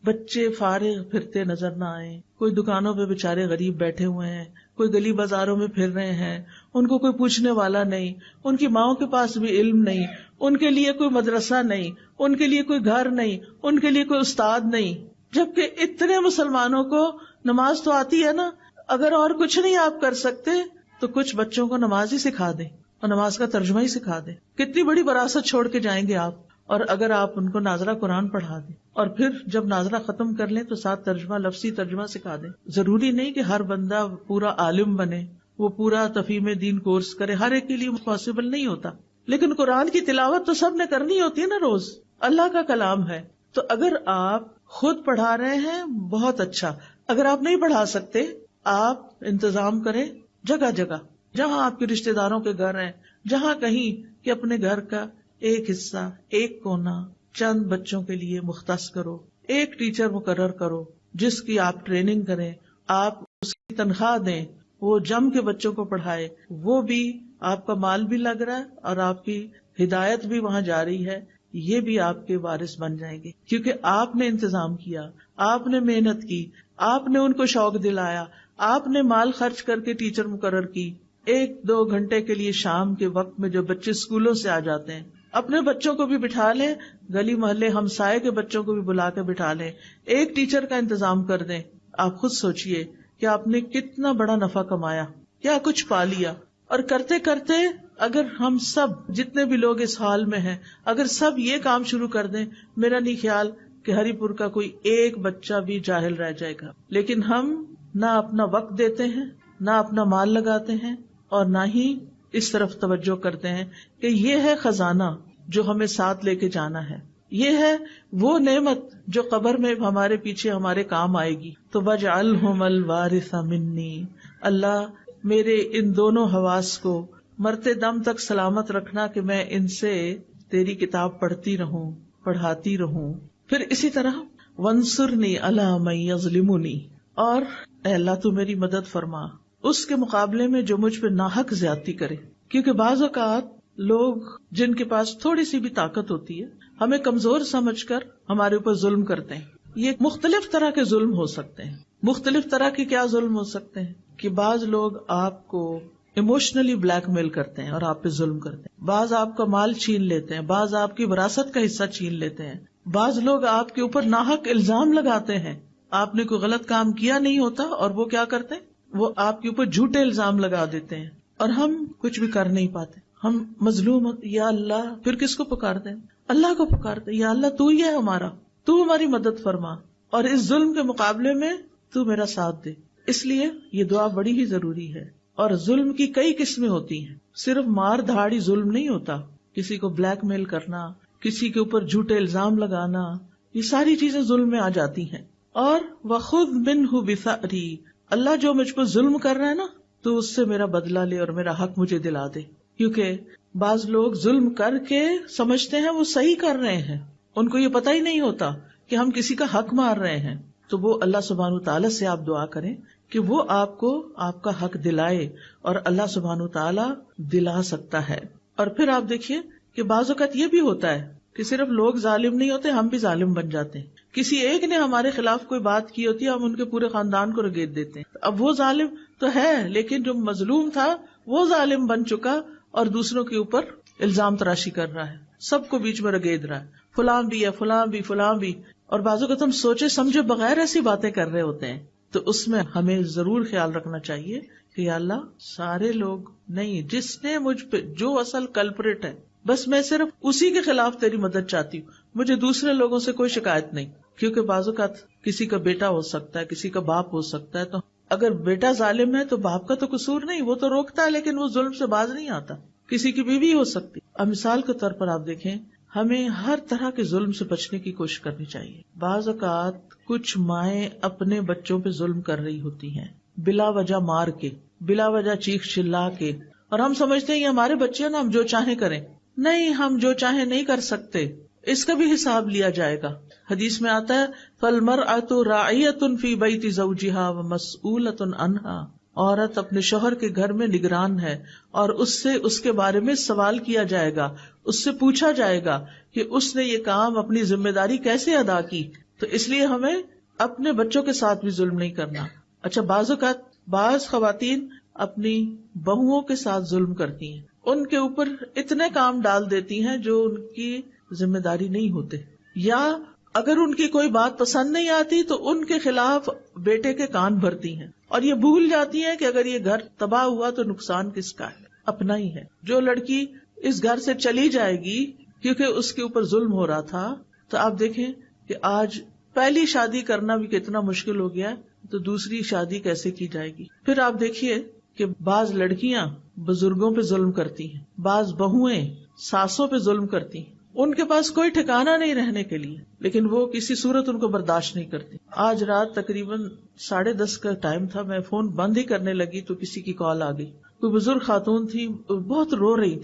بچے فارغ پھرتے نظر نہ آئیں، کوئی دکانوں پہ بےچارے غریب بیٹھے ہوئے ہیں، کوئی گلی بازاروں میں پھر رہے ہیں، ان کو کوئی پوچھنے والا نہیں، ان کی ماؤں کے پاس بھی علم نہیں، ان کے لیے کوئی مدرسہ نہیں، ان کے لیے کوئی گھر نہیں، ان کے لیے کوئی استاد نہیں، جبکہ اتنے مسلمانوں کو نماز تو آتی ہے نا۔ اگر اور کچھ نہیں آپ کر سکتے تو کچھ بچوں کو نماز ہی سکھا دیں اور نماز کا ترجمہ ہی سکھا دیں، کتنی بڑی وراثت چھوڑ کے جائیں گے آپ۔ اور اگر آپ ان کو ناظرہ قرآن پڑھا دیں اور پھر جب ناظرہ ختم کر لیں تو ساتھ ترجمہ، لفظی ترجمہ سکھا دیں۔ ضروری نہیں کہ ہر بندہ پورا عالم بنے، وہ پورا تفہیم دین کورس کرے، ہر ایک کے لیے پاسبل نہیں ہوتا، لیکن قرآن کی تلاوت تو سب نے کرنی ہوتی ہے نا روز، اللہ کا کلام ہے۔ تو اگر آپ خود پڑھا رہے ہیں بہت اچھا، اگر آپ نہیں پڑھا سکتے آپ انتظام کریں جگہ جگہ، جہاں آپ کے رشتہ داروں کے گھر ہیں، جہاں کہیں کہ اپنے گھر کا ایک حصہ، ایک کونا چند بچوں کے لیے مختص کرو، ایک ٹیچر مقرر کرو جس کی آپ ٹریننگ کریں، آپ اس کی تنخواہ دیں، وہ جم کے بچوں کو پڑھائے، وہ بھی آپ کا مال بھی لگ رہا ہے اور آپ کی ہدایت بھی وہاں جاری ہے۔ یہ بھی آپ کے وارث بن جائیں گے، کیونکہ آپ نے انتظام کیا، آپ نے محنت کی، آپ نے ان کو شوق دلایا، آپ نے مال خرچ کر کے ٹیچر مقرر کی. 1-2 گھنٹے کے لیے شام کے وقت میں جو بچے اسکولوں سے آ جاتے ہیں، اپنے بچوں کو بھی بٹھا لیں، گلی محلے ہمسائے کے بچوں کو بھی بلا کے بٹھا لیں، ایک ٹیچر کا انتظام کر دیں. آپ خود سوچئے کہ آپ نے کتنا بڑا نفع کمایا، کیا کچھ پا لیا. اور کرتے کرتے اگر ہم سب جتنے بھی لوگ اس حال میں ہیں، اگر سب یہ کام شروع کر دیں، میرا نہیں خیال کہ ہری پور کا کوئی ایک بچہ بھی جاہل رہ جائے گا. لیکن ہم نہ اپنا وقت دیتے ہیں، نہ اپنا مال لگاتے ہیں، اور نہ ہی اس طرف توجہ کرتے ہیں کہ یہ ہے خزانہ جو ہمیں ساتھ لے کے جانا ہے، یہ ہے وہ نعمت جو قبر میں ہمارے پیچھے ہمارے کام آئے گی. تو وَاجْعَلْهُمَ الْوَارِثَ مِنِّي، اللہ میرے ان دونوں حواس کو مرتے دم تک سلامت رکھنا کہ میں ان سے تیری کتاب پڑھتی رہوں، پڑھاتی رہوں. پھر اسی طرح وَانصُرْنِي عَلَىٰ مَن يَظْلِمُنِي، اور اے اللہ تو میری مدد فرما اس کے مقابلے میں جو مجھ پہ ناحق زیادتی کرے. کیونکہ بعض اوقات لوگ جن کے پاس تھوڑی سی بھی طاقت ہوتی ہے ہمیں کمزور سمجھ کر ہمارے اوپر ظلم کرتے ہیں. یہ مختلف طرح کے ظلم ہو سکتے ہیں. مختلف طرح کے کیا ظلم ہو سکتے ہیں کہ بعض لوگ آپ کو ایموشنلی بلیک میل کرتے ہیں اور آپ پہ ظلم کرتے ہیں، بعض آپ کا مال چھین لیتے ہیں، بعض آپ کی وراثت کا حصہ چھین لیتے ہیں، بعض لوگ آپ کے اوپر ناحق الزام لگاتے ہیں. آپ نے کوئی غلط کام کیا نہیں ہوتا اور وہ کیا کرتے ہیں، وہ آپ کے اوپر جھوٹے الزام لگا دیتے ہیں اور ہم کچھ بھی کر نہیں پاتے. ہم مظلوم، یا اللہ، پھر کس کو پکارتے ہیں؟ اللہ کو پکارتے ہیں، یا اللہ تو ہی ہے ہمارا، تو ہماری مدد فرما اور اس ظلم کے مقابلے میں تو میرا ساتھ دے. اس لیے یہ دعا بڑی ہی ضروری ہے. اور ظلم کی کئی قسمیں ہوتی ہیں، صرف مار دھاڑی ظلم نہیں ہوتا. کسی کو بلیک میل کرنا، کسی کے اوپر جھوٹے الزام لگانا، یہ ساری چیزیں ظلم میں آ جاتی ہیں. اور وَخُذْ مِنْهُ بِثَأْرِي، اللہ جو مجھ پر ظلم کر رہا ہے نا تو اس سے میرا بدلہ لے اور میرا حق مجھے دلا دے. کیونکہ بعض لوگ ظلم کر کے سمجھتے ہیں وہ صحیح کر رہے ہیں، ان کو یہ پتہ ہی نہیں ہوتا کہ ہم کسی کا حق مار رہے ہیں. تو وہ اللہ سبحانہ وتعالیٰ سے آپ دعا کریں کہ وہ آپ کو آپ کا حق دلائے، اور اللہ سبحانہ وتعالیٰ دلا سکتا ہے. اور پھر آپ دیکھیے کہ بعض اوقات یہ بھی ہوتا ہے کہ صرف لوگ ظالم نہیں ہوتے، ہم بھی ظالم بن جاتے ہیں. کسی ایک نے ہمارے خلاف کوئی بات کی ہوتی ہے، ہم ان کے پورے خاندان کو رگیت دیتے ہیں. اب وہ ظالم تو ہے، لیکن جو مظلوم تھا وہ ظالم بن چکا اور دوسروں کے اوپر الزام تراشی کر رہا ہے، سب کو بیچ میں رگید رہا ہے، فلاں بھی ہے، فلاں بھی، فلاں بھی. اور بعض اوقات ہم سوچے سمجھے بغیر ایسی باتیں کر رہے ہوتے ہیں. تو اس میں ہمیں ضرور خیال رکھنا چاہیے کہ یا اللہ سارے لوگ نہیں، جس نے مجھ پہ جو اصل کلپریٹ ہے بس میں صرف اسی کے خلاف تیری مدد چاہتی ہوں، مجھے دوسرے لوگوں سے کوئی شکایت نہیں. کیونکہ بعض اوقات کسی کا بیٹا ہو سکتا ہے، کسی کا باپ ہو سکتا ہے، تو اگر بیٹا ظالم ہے تو باپ کا تو قصور نہیں، وہ تو روکتا ہے لیکن وہ ظلم سے باز نہیں آتا. کسی کی بیوی ہو سکتی. اب مثال کے طور پر آپ دیکھیں، ہمیں ہر طرح کے ظلم سے بچنے کی کوشش کرنی چاہیے. بعض اوقات کچھ مائیں اپنے بچوں پہ ظلم کر رہی ہوتی ہیں، بلا وجہ مار کے، بلا وجہ چیخ چلا کے، اور ہم سمجھتے ہیں یہ ہمارے بچے ہیں نا، ہم جو چاہیں کریں. نہیں، ہم جو چاہیں نہیں کر سکتے، اس کا بھی حساب لیا جائے گا. حدیث میں آتا ہے فَالْمَرْأَةُ رَاعِيَةٌ فِي بَيْتِ زَوْجِهَا وَمَسْئُولَةٌ عَنْهَا، عورت اپنے شوہر کے گھر میں نگران ہے اور اس سے اس کے بارے میں سوال کیا جائے گا، اس سے پوچھا جائے گا کہ اس نے یہ کام اپنی ذمہ داری کیسے ادا کی. تو اس لیے ہمیں اپنے بچوں کے ساتھ بھی ظلم نہیں کرنا. اچھا، بعض اوقات بعض خواتین اپنی بہوؤں کے ساتھ ظلم کرتی ہیں، ان کے اوپر اتنے کام ڈال دیتی ہیں جو ان کی ذمہ داری نہیں ہوتے، یا اگر ان کی کوئی بات پسند نہیں آتی تو ان کے خلاف بیٹے کے کان بھرتی ہیں، اور یہ بھول جاتی ہیں کہ اگر یہ گھر تباہ ہوا تو نقصان کس کا ہے؟ اپنا ہی ہے. جو لڑکی اس گھر سے چلی جائے گی کیونکہ اس کے اوپر ظلم ہو رہا تھا، تو آپ دیکھیں کہ آج پہلی شادی کرنا بھی کتنا مشکل ہو گیا ہے، تو دوسری شادی کیسے کی جائے گی؟ پھر آپ دیکھیے کہ بعض لڑکیاں بزرگوں پہ ظلم کرتی ہیں، بعض بہویں ساسوں پہ ظلم کرتی ہیں، ان کے پاس کوئی ٹھکانہ نہیں رہنے کے لیے، لیکن وہ کسی صورت ان کو برداشت نہیں کرتی. آج رات تقریباً 10:30 کا ٹائم تھا، میں فون بند ہی کرنے لگی تو کسی کی کال آ گئی. کوئی بزرگ خاتون تھی، بہت رو رہی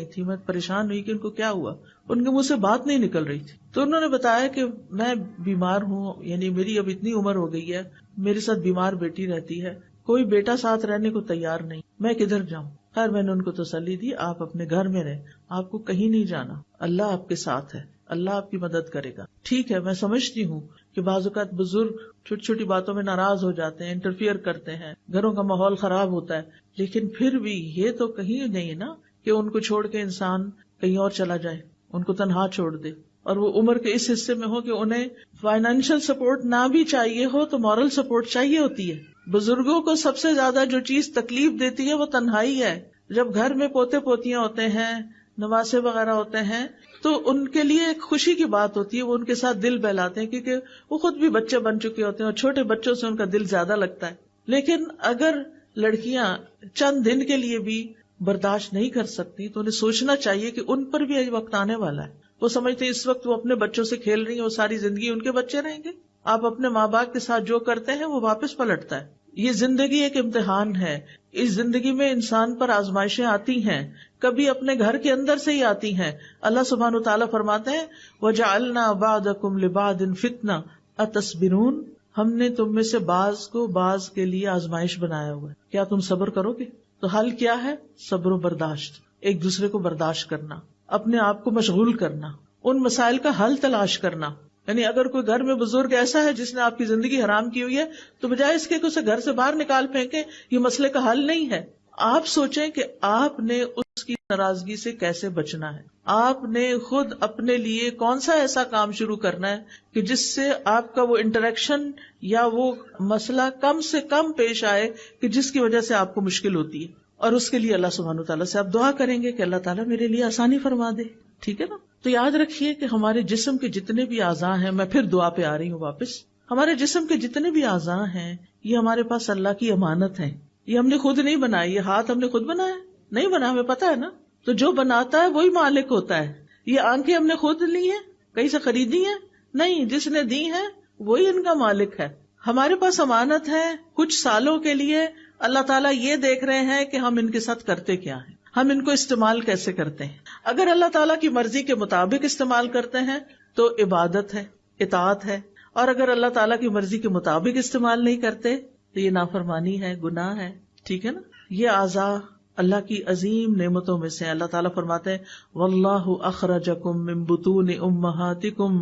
تھی. میں پریشان ہوئی کہ ان کو کیا ہوا، ان کے منہ سے بات نہیں نکل رہی تھی. تو انہوں نے بتایا کہ میں بیمار ہوں، یعنی میری اب اتنی عمر ہو گئی ہے، میرے ساتھ بیمار بیٹی رہتی ہے، کوئی بیٹا ساتھ رہنے کو تیار نہیں، میں کدھر جاؤں. خیر میں نے ان کو تسلی دی، آپ اپنے گھر میں رہیں، آپ کو کہیں نہیں جانا، اللہ آپ کے ساتھ ہے، اللہ آپ کی مدد کرے گا. ٹھیک ہے، میں سمجھتی ہوں کہ بعض اوقات بزرگ چھوٹی چھوٹی باتوں میں ناراض ہو جاتے ہیں، انٹرفیئر کرتے ہیں، گھروں کا ماحول خراب ہوتا ہے، لیکن پھر بھی یہ تو کہیں نہیں نا کہ ان کو چھوڑ کے انسان کہیں اور چلا جائے، ان کو تنہا چھوڑ دے، اور وہ عمر کے اس حصے میں ہو کہ انہیں فائنینشیل سپورٹ نہ بھی چاہیے ہو تو مورل سپورٹ چاہیے ہوتی ہے. بزرگوں کو سب سے زیادہ جو چیز تکلیف دیتی ہے وہ تنہائی ہے. جب گھر میں پوتے پوتیاں ہوتے ہیں، نواسے وغیرہ ہوتے ہیں، تو ان کے لیے ایک خوشی کی بات ہوتی ہے، وہ ان کے ساتھ دل بہلاتے ہیں کیونکہ وہ خود بھی بچے بن چکے ہوتے ہیں اور چھوٹے بچوں سے ان کا دل زیادہ لگتا ہے. لیکن اگر لڑکیاں چند دن کے لیے بھی برداشت نہیں کر سکتی تو انہیں سوچنا چاہیے کہ ان پر بھی ایک وقت آنے والا ہے. وہ سمجھتے ہیں اس وقت وہ اپنے بچوں سے کھیل رہی ہیں، وہ ساری زندگی ان کے بچے رہیں گے. آپ اپنے ماں باپ کے ساتھ جو کرتے ہیں وہ واپس پلٹتا ہے. یہ زندگی ایک امتحان ہے. اس زندگی میں انسان پر آزمائشیں آتی ہیں، کبھی اپنے گھر کے اندر سے ہی آتی ہیں. اللہ سبحانہ وتعالیٰ فرماتے ہیں وَجَعَلْنَا بَعْضَكُمْ لِبَعْضٍ فِتْنَةً أَتَصْبِرُونَ، ہم نے تم میں سے بعض کو بعض کے لیے آزمائش بنایا ہوا ہے، کیا تم صبر کرو گے؟ تو حل کیا ہے؟ صبر و برداشت، ایک دوسرے کو برداشت کرنا، اپنے آپ کو مشغول کرنا، ان مسائل کا حل تلاش کرنا. یعنی اگر کوئی گھر میں بزرگ ایسا ہے جس نے آپ کی زندگی حرام کی ہوئی ہے تو بجائے اس کے کہ اسے گھر سے باہر نکال پھینکیں، یہ مسئلے کا حل نہیں ہے. آپ سوچیں کہ آپ نے اس کی ناراضگی سے کیسے بچنا ہے. آپ نے خود اپنے لیے کون سا ایسا کام شروع کرنا ہے کہ جس سے آپ کا وہ انٹریکشن یا وہ مسئلہ کم سے کم پیش آئے کہ جس کی وجہ سے آپ کو مشکل ہوتی ہے. اور اس کے لیے اللہ سبحانہ وتعالیٰ سے آپ دعا کریں گے کہ اللہ تعالیٰ میرے لیے آسانی فرما دے. ٹھیک ہے نا؟ تو یاد رکھیے کہ ہمارے جسم کے جتنے بھی اعضاء ہیں، میں پھر دعا پہ آ رہی ہوں واپس، ہمارے جسم کے جتنے بھی اعضاء ہیں یہ ہمارے پاس اللہ کی امانت ہے. یہ ہم نے خود نہیں بنائی. یہ ہاتھ ہم نے خود بنایا نہیں، بنا، ہمیں پتا ہے نا. تو جو بناتا ہے وہی مالک ہوتا ہے. یہ آنکھیں ہم نے خود لی ہیں، کہیں سے خریدی ہیں؟ نہیں، جس نے دی ہیں وہی ان کا مالک ہے. ہمارے پاس امانت ہے کچھ سالوں کے لیے. اللہ تعالیٰ یہ دیکھ رہے ہیں کہ ہم ان کے ساتھ کرتے کیا ہیں، ہم ان کو استعمال کیسے کرتے ہیں. اگر اللہ تعالیٰ کی مرضی کے مطابق استعمال کرتے ہیں تو عبادت ہے، اطاعت ہے، اور اگر اللہ تعالیٰ کی مرضی کے مطابق استعمال نہیں کرتے تو یہ نافرمانی ہے، گناہ ہے. ٹھیک ہے نا؟ یہ اعضاء اللہ کی عظیم نعمتوں میں سے. اللہ تعالیٰ فرماتے ہیں واللہ اخرجکم من بطون امہاتکم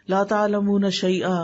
لا تعلمون شیئا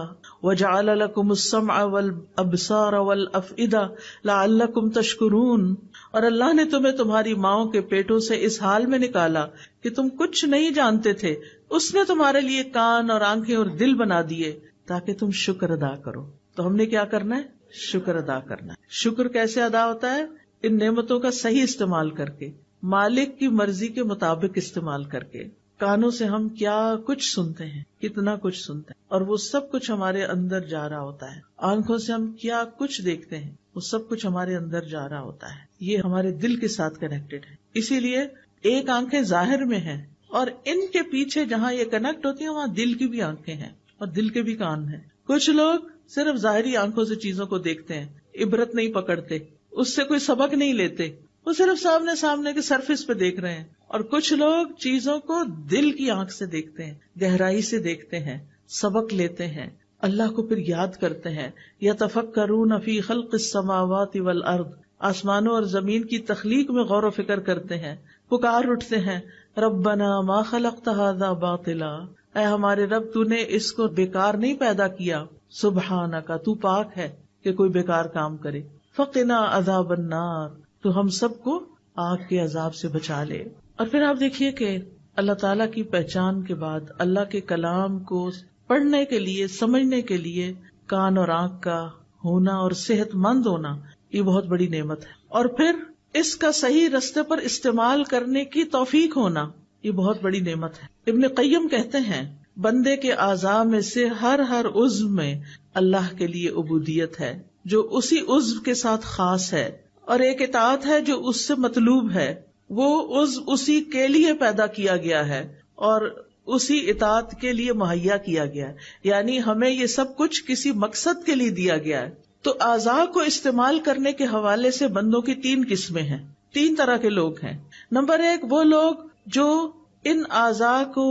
وجعل لکم السمع والابصار والافئدہ لعلکم تشکرون. اور اللہ نے تمہیں تمہاری ماؤں کے پیٹوں سے اس حال میں نکالا کہ تم کچھ نہیں جانتے تھے. اس نے تمہارے لیے کان اور آنکھیں اور دل بنا دیے تاکہ تم شکر ادا کرو. تو ہم نے کیا کرنا ہے؟ شکر ادا کرنا ہے. شکر کیسے ادا ہوتا ہے؟ ان نعمتوں کا صحیح استعمال کر کے، مالک کی مرضی کے مطابق استعمال کر کے. کانوں سے ہم کیا کچھ سنتے ہیں، کتنا کچھ سنتے ہیں، اور وہ سب کچھ ہمارے اندر جا رہا ہوتا ہے. آنکھوں سے ہم کیا کچھ دیکھتے ہیں، وہ سب کچھ ہمارے اندر جا رہا ہوتا ہے. یہ ہمارے دل کے ساتھ کنیکٹڈ ہے. اسی لیے ایک آنکھیں ظاہر میں ہیں اور ان کے پیچھے جہاں یہ کنیکٹ ہوتی ہیں وہاں دل کی بھی آنکھیں ہیں اور دل کے بھی کان ہیں. کچھ لوگ صرف ظاہری آنکھوں سے چیزوں کو دیکھتے ہیں، عبرت نہیں پکڑتے، اس سے کوئی سبق نہیں لیتے، وہ صرف سامنے کے سرفیس پہ دیکھ رہے ہیں. اور کچھ لوگ چیزوں کو دل کی آنکھ سے دیکھتے ہیں، گہرائی سے دیکھتے ہیں، سبق لیتے ہیں، اللہ کو پھر یاد کرتے ہیں. یتفکرون فی خلق السماوات والارض، آسمانوں اور زمین کی تخلیق میں غور و فکر کرتے ہیں، پکار اٹھتے ہیں ربنا ما خلقت ھذا باطلا، اے ہمارے رب تو نے اس کو بیکار نہیں پیدا کیا، سبحانک تو پاک ہے کہ کوئی بیکار کام کرے، فقنا عذاب النار تو ہم سب کو آگ کے عذاب سے بچا لے. اور پھر آپ دیکھیے کہ اللہ تعالیٰ کی پہچان کے بعد اللہ کے کلام کو پڑھنے کے لیے، سمجھنے کے لیے کان اور آنکھ کا ہونا اور صحت مند ہونا یہ بہت بڑی نعمت ہے. اور پھر اس کا صحیح رستے پر استعمال کرنے کی توفیق ہونا یہ بہت بڑی نعمت ہے. ابن قیم کہتے ہیں بندے کے اعضاء میں سے ہر عضو میں اللہ کے لیے عبودیت ہے جو اسی عضو کے ساتھ خاص ہے، اور ایک اطاعت ہے جو اس سے مطلوب ہے. وہ عضو اسی کے لیے پیدا کیا گیا ہے اور اسی اطاعت کے لیے مہیا کیا گیا ہے. یعنی ہمیں یہ سب کچھ کسی مقصد کے لیے دیا گیا ہے. تو اعضاء کو استعمال کرنے کے حوالے سے بندوں کی 3 قسمیں ہیں، 3 طرح کے لوگ ہیں. نمبر 1 وہ لوگ جو ان اعضاء کو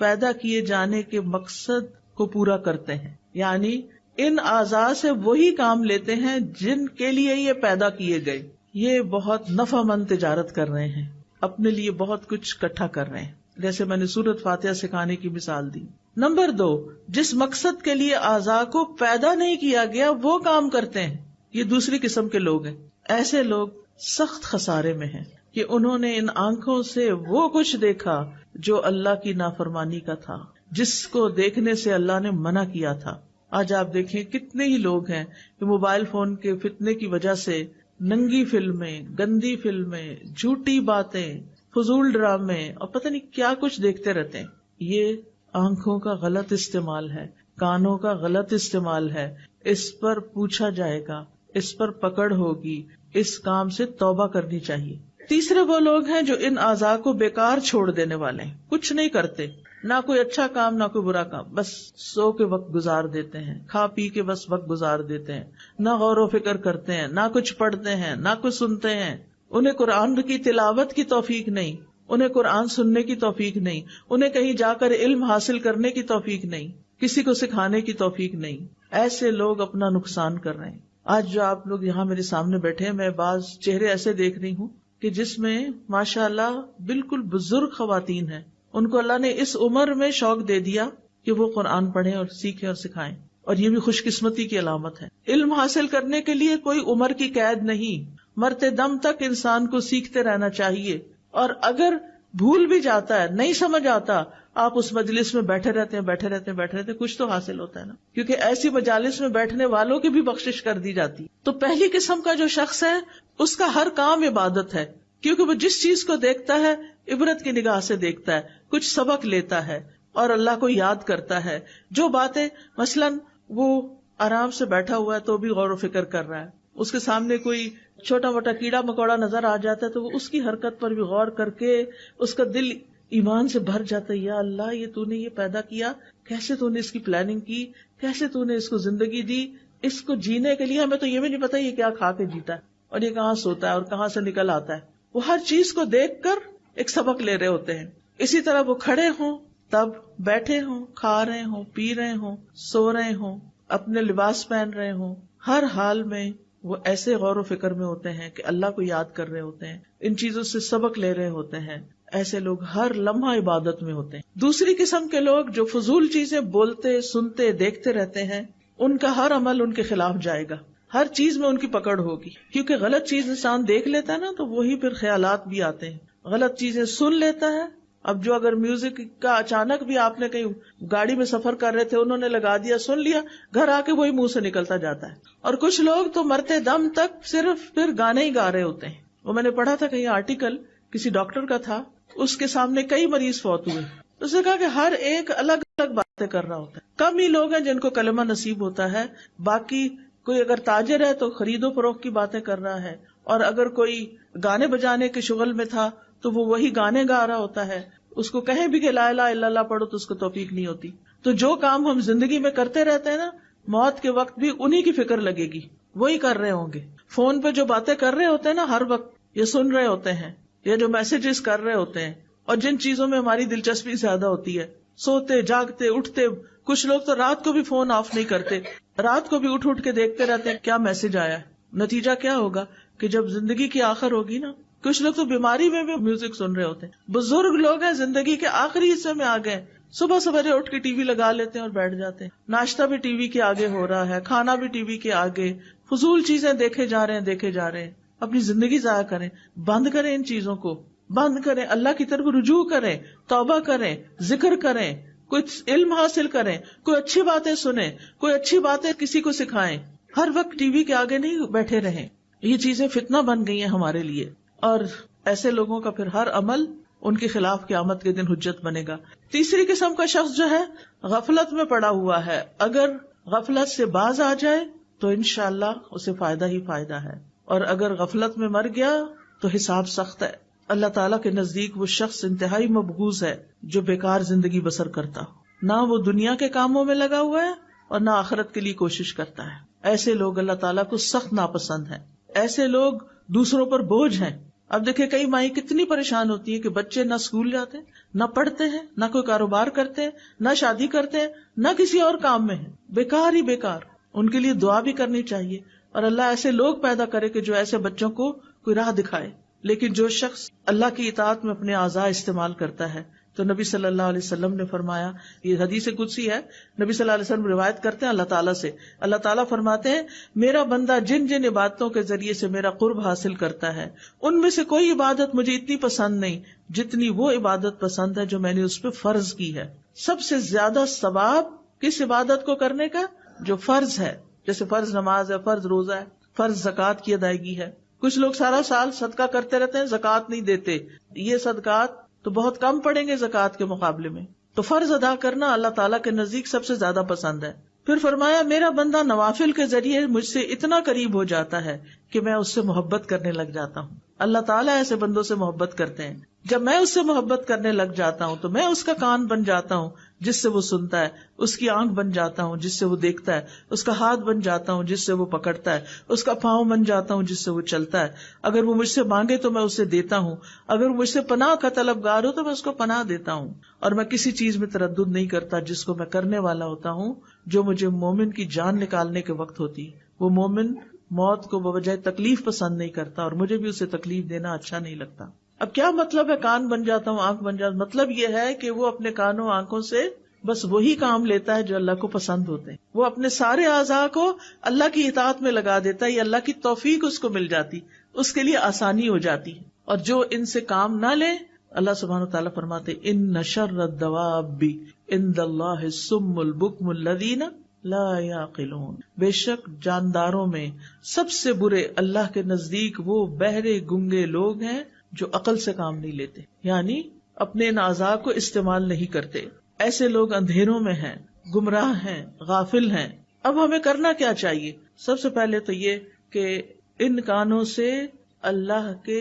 پیدا کیے جانے کے مقصد کو پورا کرتے ہیں، یعنی ان اعضاء سے وہی کام لیتے ہیں جن کے لیے یہ پیدا کیے گئے. یہ بہت نفع مند تجارت کر رہے ہیں، اپنے لیے بہت کچھ اکٹھا کر رہے ہیں، جیسے میں نے سورۃ فاتحہ سکھانے کی مثال دی۔ نمبر 2، جس مقصد کے لیے اعضاء کو پیدا نہیں کیا گیا وہ کام کرتے ہیں، یہ دوسری قسم کے لوگ ہیں۔ ایسے لوگ سخت خسارے میں ہیں کہ انہوں نے ان آنکھوں سے وہ کچھ دیکھا جو اللہ کی نافرمانی کا تھا، جس کو دیکھنے سے اللہ نے منع کیا تھا۔ آج آپ دیکھیں کتنے ہی لوگ ہیں کہ موبائل فون کے فتنے کی وجہ سے ننگی فلمیں، گندی فلمیں، جھوٹی باتیں، فضول ڈرامے اور پتہ نہیں کیا کچھ دیکھتے رہتے ہیں۔ یہ آنکھوں کا غلط استعمال ہے، کانوں کا غلط استعمال ہے، اس پر پوچھا جائے گا، اس پر پکڑ ہوگی، اس کام سے توبہ کرنی چاہیے۔ تیسرے وہ لوگ ہیں جو ان اعضاء کو بیکار چھوڑ دینے والے ہیں، کچھ نہیں کرتے، نہ کوئی اچھا کام نہ کوئی برا کام، بس سو کے وقت گزار دیتے ہیں، کھا پی کے بس وقت گزار دیتے ہیں، نہ غور و فکر کرتے ہیں، نہ کچھ پڑھتے ہیں، نہ کچھ سنتے ہیں، انہیں قرآن کی تلاوت کی توفیق نہیں، انہیں قرآن سننے کی توفیق نہیں، انہیں کہیں جا کر علم حاصل کرنے کی توفیق نہیں، کسی کو سکھانے کی توفیق نہیں۔ ایسے لوگ اپنا نقصان کر رہے ہیں۔ آج جو آپ لوگ یہاں میرے سامنے بیٹھے ہیں، میں بعض چہرے ایسے دیکھ رہی ہوں کہ جس میں ماشاءاللہ بالکل بزرگ خواتین ہیں، ان کو اللہ نے اس عمر میں شوق دے دیا کہ وہ قرآن پڑھیں اور سیکھیں اور سکھائیں، اور یہ بھی خوش قسمتی کی علامت ہے۔ علم حاصل کرنے کے لیے کوئی عمر کی قید نہیں، مرتے دم تک انسان کو سیکھتے رہنا چاہیے، اور اگر بھول بھی جاتا ہے، نہیں سمجھ آتا، آپ اس مجلس میں بیٹھے رہتے ہیں، کچھ تو حاصل ہوتا ہے نا، کیونکہ ایسی مجالس میں بیٹھنے والوں کی بھی بخشش کر دی جاتی۔ تو پہلی قسم کا جو شخص ہے اس کا ہر کام عبادت ہے، کیونکہ وہ جس چیز کو دیکھتا ہے عبرت کی نگاہ سے دیکھتا ہے، کچھ سبق لیتا ہے اور اللہ کو یاد کرتا ہے۔ جو باتیں مثلاً وہ آرام سے بیٹھا ہوا ہے تو بھی غور و فکر کر رہا ہے، اس کے سامنے کوئی چھوٹا موٹا کیڑا مکوڑا نظر آ جاتا ہے تو وہ اس کی حرکت پر بھی غور کر کے اس کا دل ایمان سے بھر جاتا ہے، یا اللہ یہ تو نے یہ پیدا کیا، کیسے تو نے اس کی پلاننگ کی، کیسے تو نے اس کو زندگی دی، اس کو جینے کے لیے ہمیں تو یہ بھی نہیں پتا یہ کیا کھا کے جیتا ہے اور یہ کہاں سوتا ہے اور کہاں سے نکل آتا ہے۔ وہ ہر چیز کو دیکھ کر ایک سبق لے رہے ہوتے ہیں۔ اسی طرح وہ کھڑے ہوں تب، بیٹھے ہوں، کھا رہے ہوں، پی رہے ہوں، سو رہے ہوں، اپنے لباس پہن رہے ہوں، ہر حال میں وہ ایسے غور و فکر میں ہوتے ہیں کہ اللہ کو یاد کر رہے ہوتے ہیں، ان چیزوں سے سبق لے رہے ہوتے ہیں۔ ایسے لوگ ہر لمحہ عبادت میں ہوتے ہیں۔ دوسری قسم کے لوگ جو فضول چیزیں بولتے، سنتے، دیکھتے رہتے ہیں، ان کا ہر عمل ان کے خلاف جائے گا، ہر چیز میں ان کی پکڑ ہوگی، کیونکہ غلط چیز انسان دیکھ لیتا ہے نا تو وہی پھر خیالات بھی آتے ہیں، غلط چیزیں سن لیتا ہے۔ اب جو اگر میوزک کا اچانک بھی آپ نے کہیں گاڑی میں سفر کر رہے تھے انہوں نے لگا دیا، سن لیا، گھر آ کے وہی منہ سے نکلتا جاتا ہے۔ اور کچھ لوگ تو مرتے دم تک صرف پھر گانے ہی گا رہے ہوتے ہیں۔ وہ میں نے پڑھا تھا کہیں آرٹیکل، کسی ڈاکٹر کا تھا، اس کے سامنے کئی مریض فوت ہوئے، اس نے کہا کہ ہر ایک الگ الگ باتیں کر رہا ہوتا ہے، کم ہی لوگ ہیں جن کو کلمہ نصیب ہوتا ہے، باقی کوئی اگر تاجر ہے تو خرید و فروخت کی باتیں کر رہا ہے، اور اگر کوئی گانے بجانے کے شغل میں تھا تو وہ وہی گانے گا رہا ہوتا ہے۔ اس کو کہیں بھی کہ لا الہ الا اللہ پڑھو تو اس کو توفیق نہیں ہوتی۔ تو جو کام ہم زندگی میں کرتے رہتے ہیں نا، موت کے وقت بھی انہی کی فکر لگے گی، وہی کر رہے ہوں گے۔ فون پہ جو باتیں کر رہے ہوتے ہیں نا ہر وقت، یہ سن رہے ہوتے ہیں، یا جو میسجز کر رہے ہوتے ہیں، اور جن چیزوں میں ہماری دلچسپی زیادہ ہوتی ہے، سوتے جاگتے اٹھتے، کچھ لوگ تو رات کو بھی فون آف نہیں کرتے، رات کو بھی اٹھ کے دیکھتے رہتے ہیں کیا میسج آیا ہے۔ نتیجہ کیا ہوگا کہ جب زندگی کی آخر ہوگی نا، کچھ لوگ تو بیماری میں بھی میوزک سن رہے ہوتے ہیں، بزرگ لوگ ہیں زندگی کے آخری حصے میں آ گئے، صبح سویرے اٹھ کے ٹی وی لگا لیتے ہیں اور بیٹھ جاتے ہیں، ناشتہ بھی ٹی وی کے آگے ہو رہا ہے، کھانا بھی ٹی وی کے آگے، فضول چیزیں دیکھے جا رہے ہیں۔ اپنی زندگی ضائع کریں، بند کریں، ان چیزوں کو بند کریں، اللہ کی طرف رجوع کریں، توبہ کریں، ذکر کریں، کچھ علم حاصل کریں، کوئی اچھی باتیں سنیں، کوئی اچھی باتیں کسی کو سکھائیں، ہر وقت ٹی وی کے آگے نہیں بیٹھے رہیں۔ یہ چیزیں فتنہ بن گئی ہیں ہمارے لیے، اور ایسے لوگوں کا پھر ہر عمل ان کے خلاف قیامت کے دن حجت بنے گا۔ تیسری قسم کا شخص جو ہے غفلت میں پڑا ہوا ہے، اگر غفلت سے باز آ جائے تو انشاءاللہ اسے فائدہ ہی فائدہ ہے، اور اگر غفلت میں مر گیا تو حساب سخت ہے۔ اللہ تعالیٰ کے نزدیک وہ شخص انتہائی مبغوض ہے جو بیکار زندگی بسر کرتا ہو، نہ وہ دنیا کے کاموں میں لگا ہوا ہے اور نہ آخرت کے لیے کوشش کرتا ہے۔ ایسے لوگ اللہ تعالیٰ کو سخت ناپسند ہیں، ایسے لوگ دوسروں پر بوجھ ہیں۔ اب دیکھیں کئی مائیں کتنی پریشان ہوتی ہیں کہ بچے نہ اسکول جاتے، نہ پڑھتے ہیں، نہ کوئی کاروبار کرتے ہیں، نہ شادی کرتے ہیں، نہ کسی اور کام میں ہیں، بیکار ہی بیکار۔ ان کے لیے دعا بھی کرنی چاہیے، اور اللہ ایسے لوگ پیدا کرے کہ جو ایسے بچوں کو کوئی راہ دکھائے. لیکن جو شخص اللہ کی اطاعت میں اپنے اعضاء استعمال کرتا ہے تو نبی صلی اللہ علیہ وسلم نے فرمایا، یہ حدیث قدسی ہے، نبی صلی اللہ علیہ وسلم روایت کرتے ہیں اللہ تعالیٰ سے، اللہ تعالیٰ فرماتے ہیں میرا بندہ جن جن عبادتوں کے ذریعے سے میرا قرب حاصل کرتا ہے ان میں سے کوئی عبادت مجھے اتنی پسند نہیں جتنی وہ عبادت پسند ہے جو میں نے اس پہ فرض کی ہے. سب سے زیادہ ثواب کس عبادت کو کرنے کا؟ جو فرض ہے، جیسے فرض نماز ہے، فرض روزہ ہے، فرض زکوٰۃ کی ادائیگی ہے. کچھ لوگ سارا سال صدقہ کرتے رہتے ہیں، زکوٰۃ نہیں دیتے. یہ صدقات تو بہت کم پڑیں گے زکوٰۃ کے مقابلے میں. تو فرض ادا کرنا اللہ تعالیٰ کے نزدیک سب سے زیادہ پسند ہے. پھر فرمایا میرا بندہ نوافل کے ذریعے مجھ سے اتنا قریب ہو جاتا ہے کہ میں اس سے محبت کرنے لگ جاتا ہوں. اللہ تعالیٰ ایسے بندوں سے محبت کرتے ہیں. جب میں اس سے محبت کرنے لگ جاتا ہوں تو میں اس کا کان بن جاتا ہوں جس سے وہ سنتا ہے، اس کی آنکھ بن جاتا ہوں جس سے وہ دیکھتا ہے، اس کا ہاتھ بن جاتا ہوں جس سے وہ پکڑتا ہے، اس کا پاؤں بن جاتا ہوں جس سے وہ چلتا ہے. اگر وہ مجھ سے مانگے تو میں اسے دیتا ہوں، اگر وہ مجھ سے پناہ کا طلبگار ہو تو میں اس کو پناہ دیتا ہوں. اور میں کسی چیز میں تردد نہیں کرتا جس کو میں کرنے والا ہوتا ہوں جو مجھے مومن کی جان نکالنے کے وقت ہوتی ہے. وہ مومن موت کو بوجہ تکلیف پسند نہیں کرتا اور مجھے بھی اسے تکلیف دینا اچھا نہیں لگتا. اب کیا مطلب ہے کان بن جاتا ہوں، آنکھ بن جاتا ہوں؟ مطلب یہ ہے کہ وہ اپنے کانوں آنکھوں سے بس وہی کام لیتا ہے جو اللہ کو پسند ہوتے ہیں. وہ اپنے سارے اعضاء کو اللہ کی اطاعت میں لگا دیتا ہے. یہ اللہ کی توفیق اس کو مل جاتی، اس کے لیے آسانی ہو جاتی ہے. اور جو ان سے کام نہ لے، اللہ سبحانہ وتعالیٰ فرماتے ان شر الدواب عند اللہ الصم البکم الذین لا یعقلون. بے شک جانداروں میں سب سے برے اللہ کے نزدیک وہ بہرے گنگے لوگ ہیں جو عقل سے کام نہیں لیتے، یعنی اپنے ان اعضاء کو استعمال نہیں کرتے. ایسے لوگ اندھیروں میں ہیں، گمراہ ہیں، غافل ہیں. اب ہمیں کرنا کیا چاہیے؟ سب سے پہلے تو یہ کہ ان کانوں سے اللہ کے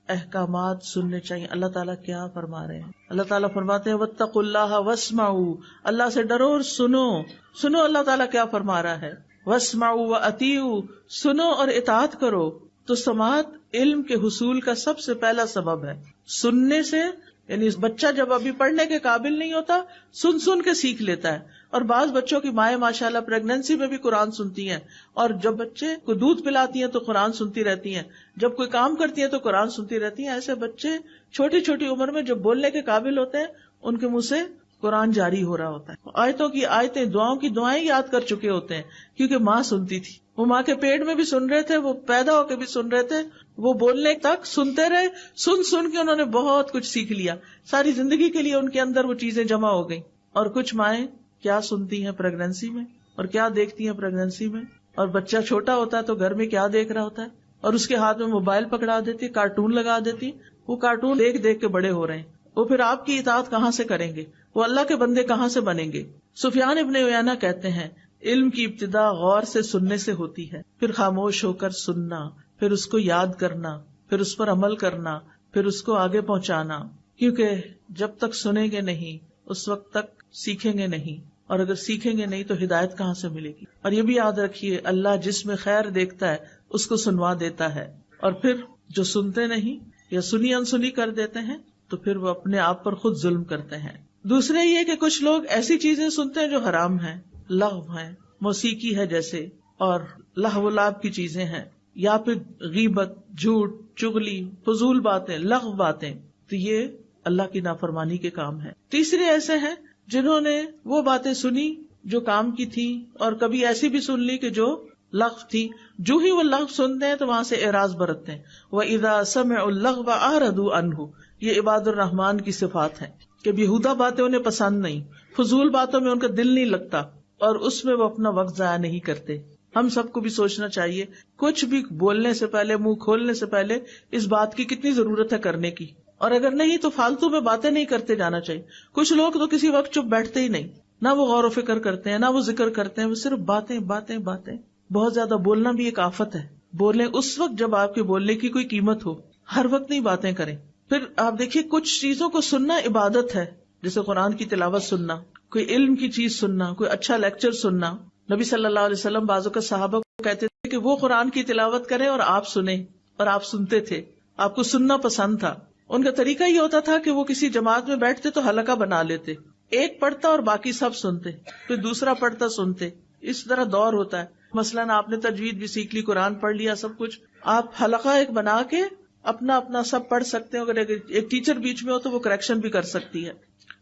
احکامات سننے چاہیے. اللہ تعالیٰ کیا فرما رہے ہیں؟ اللہ تعالیٰ فرماتے ہیں واتقوا اللہ واسمعوا، اللہ سے ڈرو اور سنو اللہ تعالیٰ کیا فرما رہا ہے. واسمعوا واطیعوا، سنو اور اطاعت کرو. تو سماعت علم کے حصول کا سب سے پہلا سبب ہے. سننے سے، یعنی بچہ جب ابھی پڑھنے کے قابل نہیں ہوتا سن کے سیکھ لیتا ہے. اور بعض بچوں کی مائیں ماشاءاللہ پریگنینسی میں بھی قرآن سنتی ہیں، اور جب بچے کو دودھ پلاتی ہیں تو قرآن سنتی رہتی ہیں، جب کوئی کام کرتی ہیں تو قرآن سنتی رہتی ہیں. ایسے بچے چھوٹی چھوٹی عمر میں جب بولنے کے قابل ہوتے ہیں ان کے منہ سے قرآن جاری ہو رہا ہوتا ہے. آیتوں کی آیتیں، دعاؤں کی دعائیں یاد کر چکے ہوتے ہیں کیونکہ ماں سنتی تھی. وہ ماں کے پیٹ میں بھی سن رہے تھے، وہ پیدا ہو کے بھی سن رہے تھے، وہ بولنے تک سنتے رہے. سن کے انہوں نے بہت کچھ سیکھ لیا. ساری زندگی کے لیے ان کے اندر وہ چیزیں جمع ہو گئی. اور کچھ مائیں کیا سنتی ہیں پریگنینسی میں اور کیا دیکھتی ہیں پریگنینسی میں. اور بچہ چھوٹا ہوتا ہے تو گھر میں کیا دیکھ رہا ہوتا ہے، اور اس کے ہاتھ میں موبائل پکڑا دیتی، کارٹون لگا دیتی. وہ کارٹون دیکھ دیکھ کے بڑے ہو رہے ہیں. وہ پھر آپ کی اطاعت کہاں سے کریں گے؟ وہ اللہ کے بندے کہاں سے بنیں گے؟ سفیان ابن عیینہ کہتے ہیں علم کی ابتدا غور سے سننے سے ہوتی ہے، پھر خاموش ہو کر سننا، پھر اس کو یاد کرنا، پھر اس پر عمل کرنا، پھر اس کو آگے پہنچانا. کیونکہ جب تک سنیں گے نہیں اس وقت تک سیکھیں گے نہیں، اور اگر سیکھیں گے نہیں تو ہدایت کہاں سے ملے گی. اور یہ بھی یاد رکھیے اللہ جس میں خیر دیکھتا ہے اس کو سنوا دیتا ہے، اور پھر جو سنتے نہیں یا سنی انسنی کر دیتے ہیں تو پھر وہ اپنے آپ پر خود ظلم کرتے ہیں. دوسرے یہ کہ کچھ لوگ ایسی چیزیں سنتے ہیں جو حرام ہیں، لغو ہیں، موسیقی ہے جیسے، اور لہو و لعب کی چیزیں ہیں، یا پھر غیبت، جھوٹ، چغلی، فضول باتیں، لغو باتیں. تو یہ اللہ کی نافرمانی کے کام ہیں. تیسرے ایسے ہیں جنہوں نے وہ باتیں سنی جو کام کی تھی، اور کبھی ایسی بھی سن لی کہ جو لغو تھی. جو ہی وہ لغو سنتے ہیں تو وہاں سے اعراض برتتے ہیں. وَإِذَا سَمِعُوا اللَّغْوَ أَعْرَضُوا عَنْهُ، یہ عباد الرحمان کی صفات ہیں کہ بیہودہ باتیں انہیں پسند نہیں، فضول باتوں میں ان کا دل نہیں لگتا، اور اس میں وہ اپنا وقت ضائع نہیں کرتے. ہم سب کو بھی سوچنا چاہیے کچھ بھی بولنے سے پہلے، منہ کھولنے سے پہلے اس بات کی کتنی ضرورت ہے کرنے کی، اور اگر نہیں تو فالتو میں باتیں نہیں کرتے جانا چاہیے. کچھ لوگ تو کسی وقت چپ بیٹھتے ہی نہیں، نہ وہ غور و فکر کرتے ہیں، نہ وہ ذکر کرتے ہیں، وہ صرف باتیں باتیں باتیں. بہت زیادہ بولنا بھی ایک آفت ہے. بولیں اس وقت جب آپ کے بولنے کی کوئی قیمت ہو، ہر وقت نہیں باتیں کریں. پھر آپ دیکھیے کچھ چیزوں کو سننا عبادت ہے، جیسے قرآن کی تلاوت سننا، کوئی علم کی چیز سننا، کوئی اچھا لیکچر سننا. نبی صلی اللہ علیہ وسلم بعض اوقات صحابہ کو کہتے تھے کہ وہ قرآن کی تلاوت کریں اور آپ سنیں، اور آپ سنتے تھے، آپ کو سننا پسند تھا. ان کا طریقہ یہ ہوتا تھا کہ وہ کسی جماعت میں بیٹھتے تو حلقہ بنا لیتے، ایک پڑھتا اور باقی سب سنتے، پھر دوسرا پڑھتا سنتے. اس طرح دور ہوتا ہے. مثلاً آپ نے تجوید بھی سیکھ لی، قرآن پڑھ لیا، سب کچھ، آپ حلقہ ایک بنا کے اپنا اپنا سب پڑھ سکتے ہیں. اگر ایک ٹیچر بیچ میں ہو تو وہ کریکشن بھی کر سکتی ہے.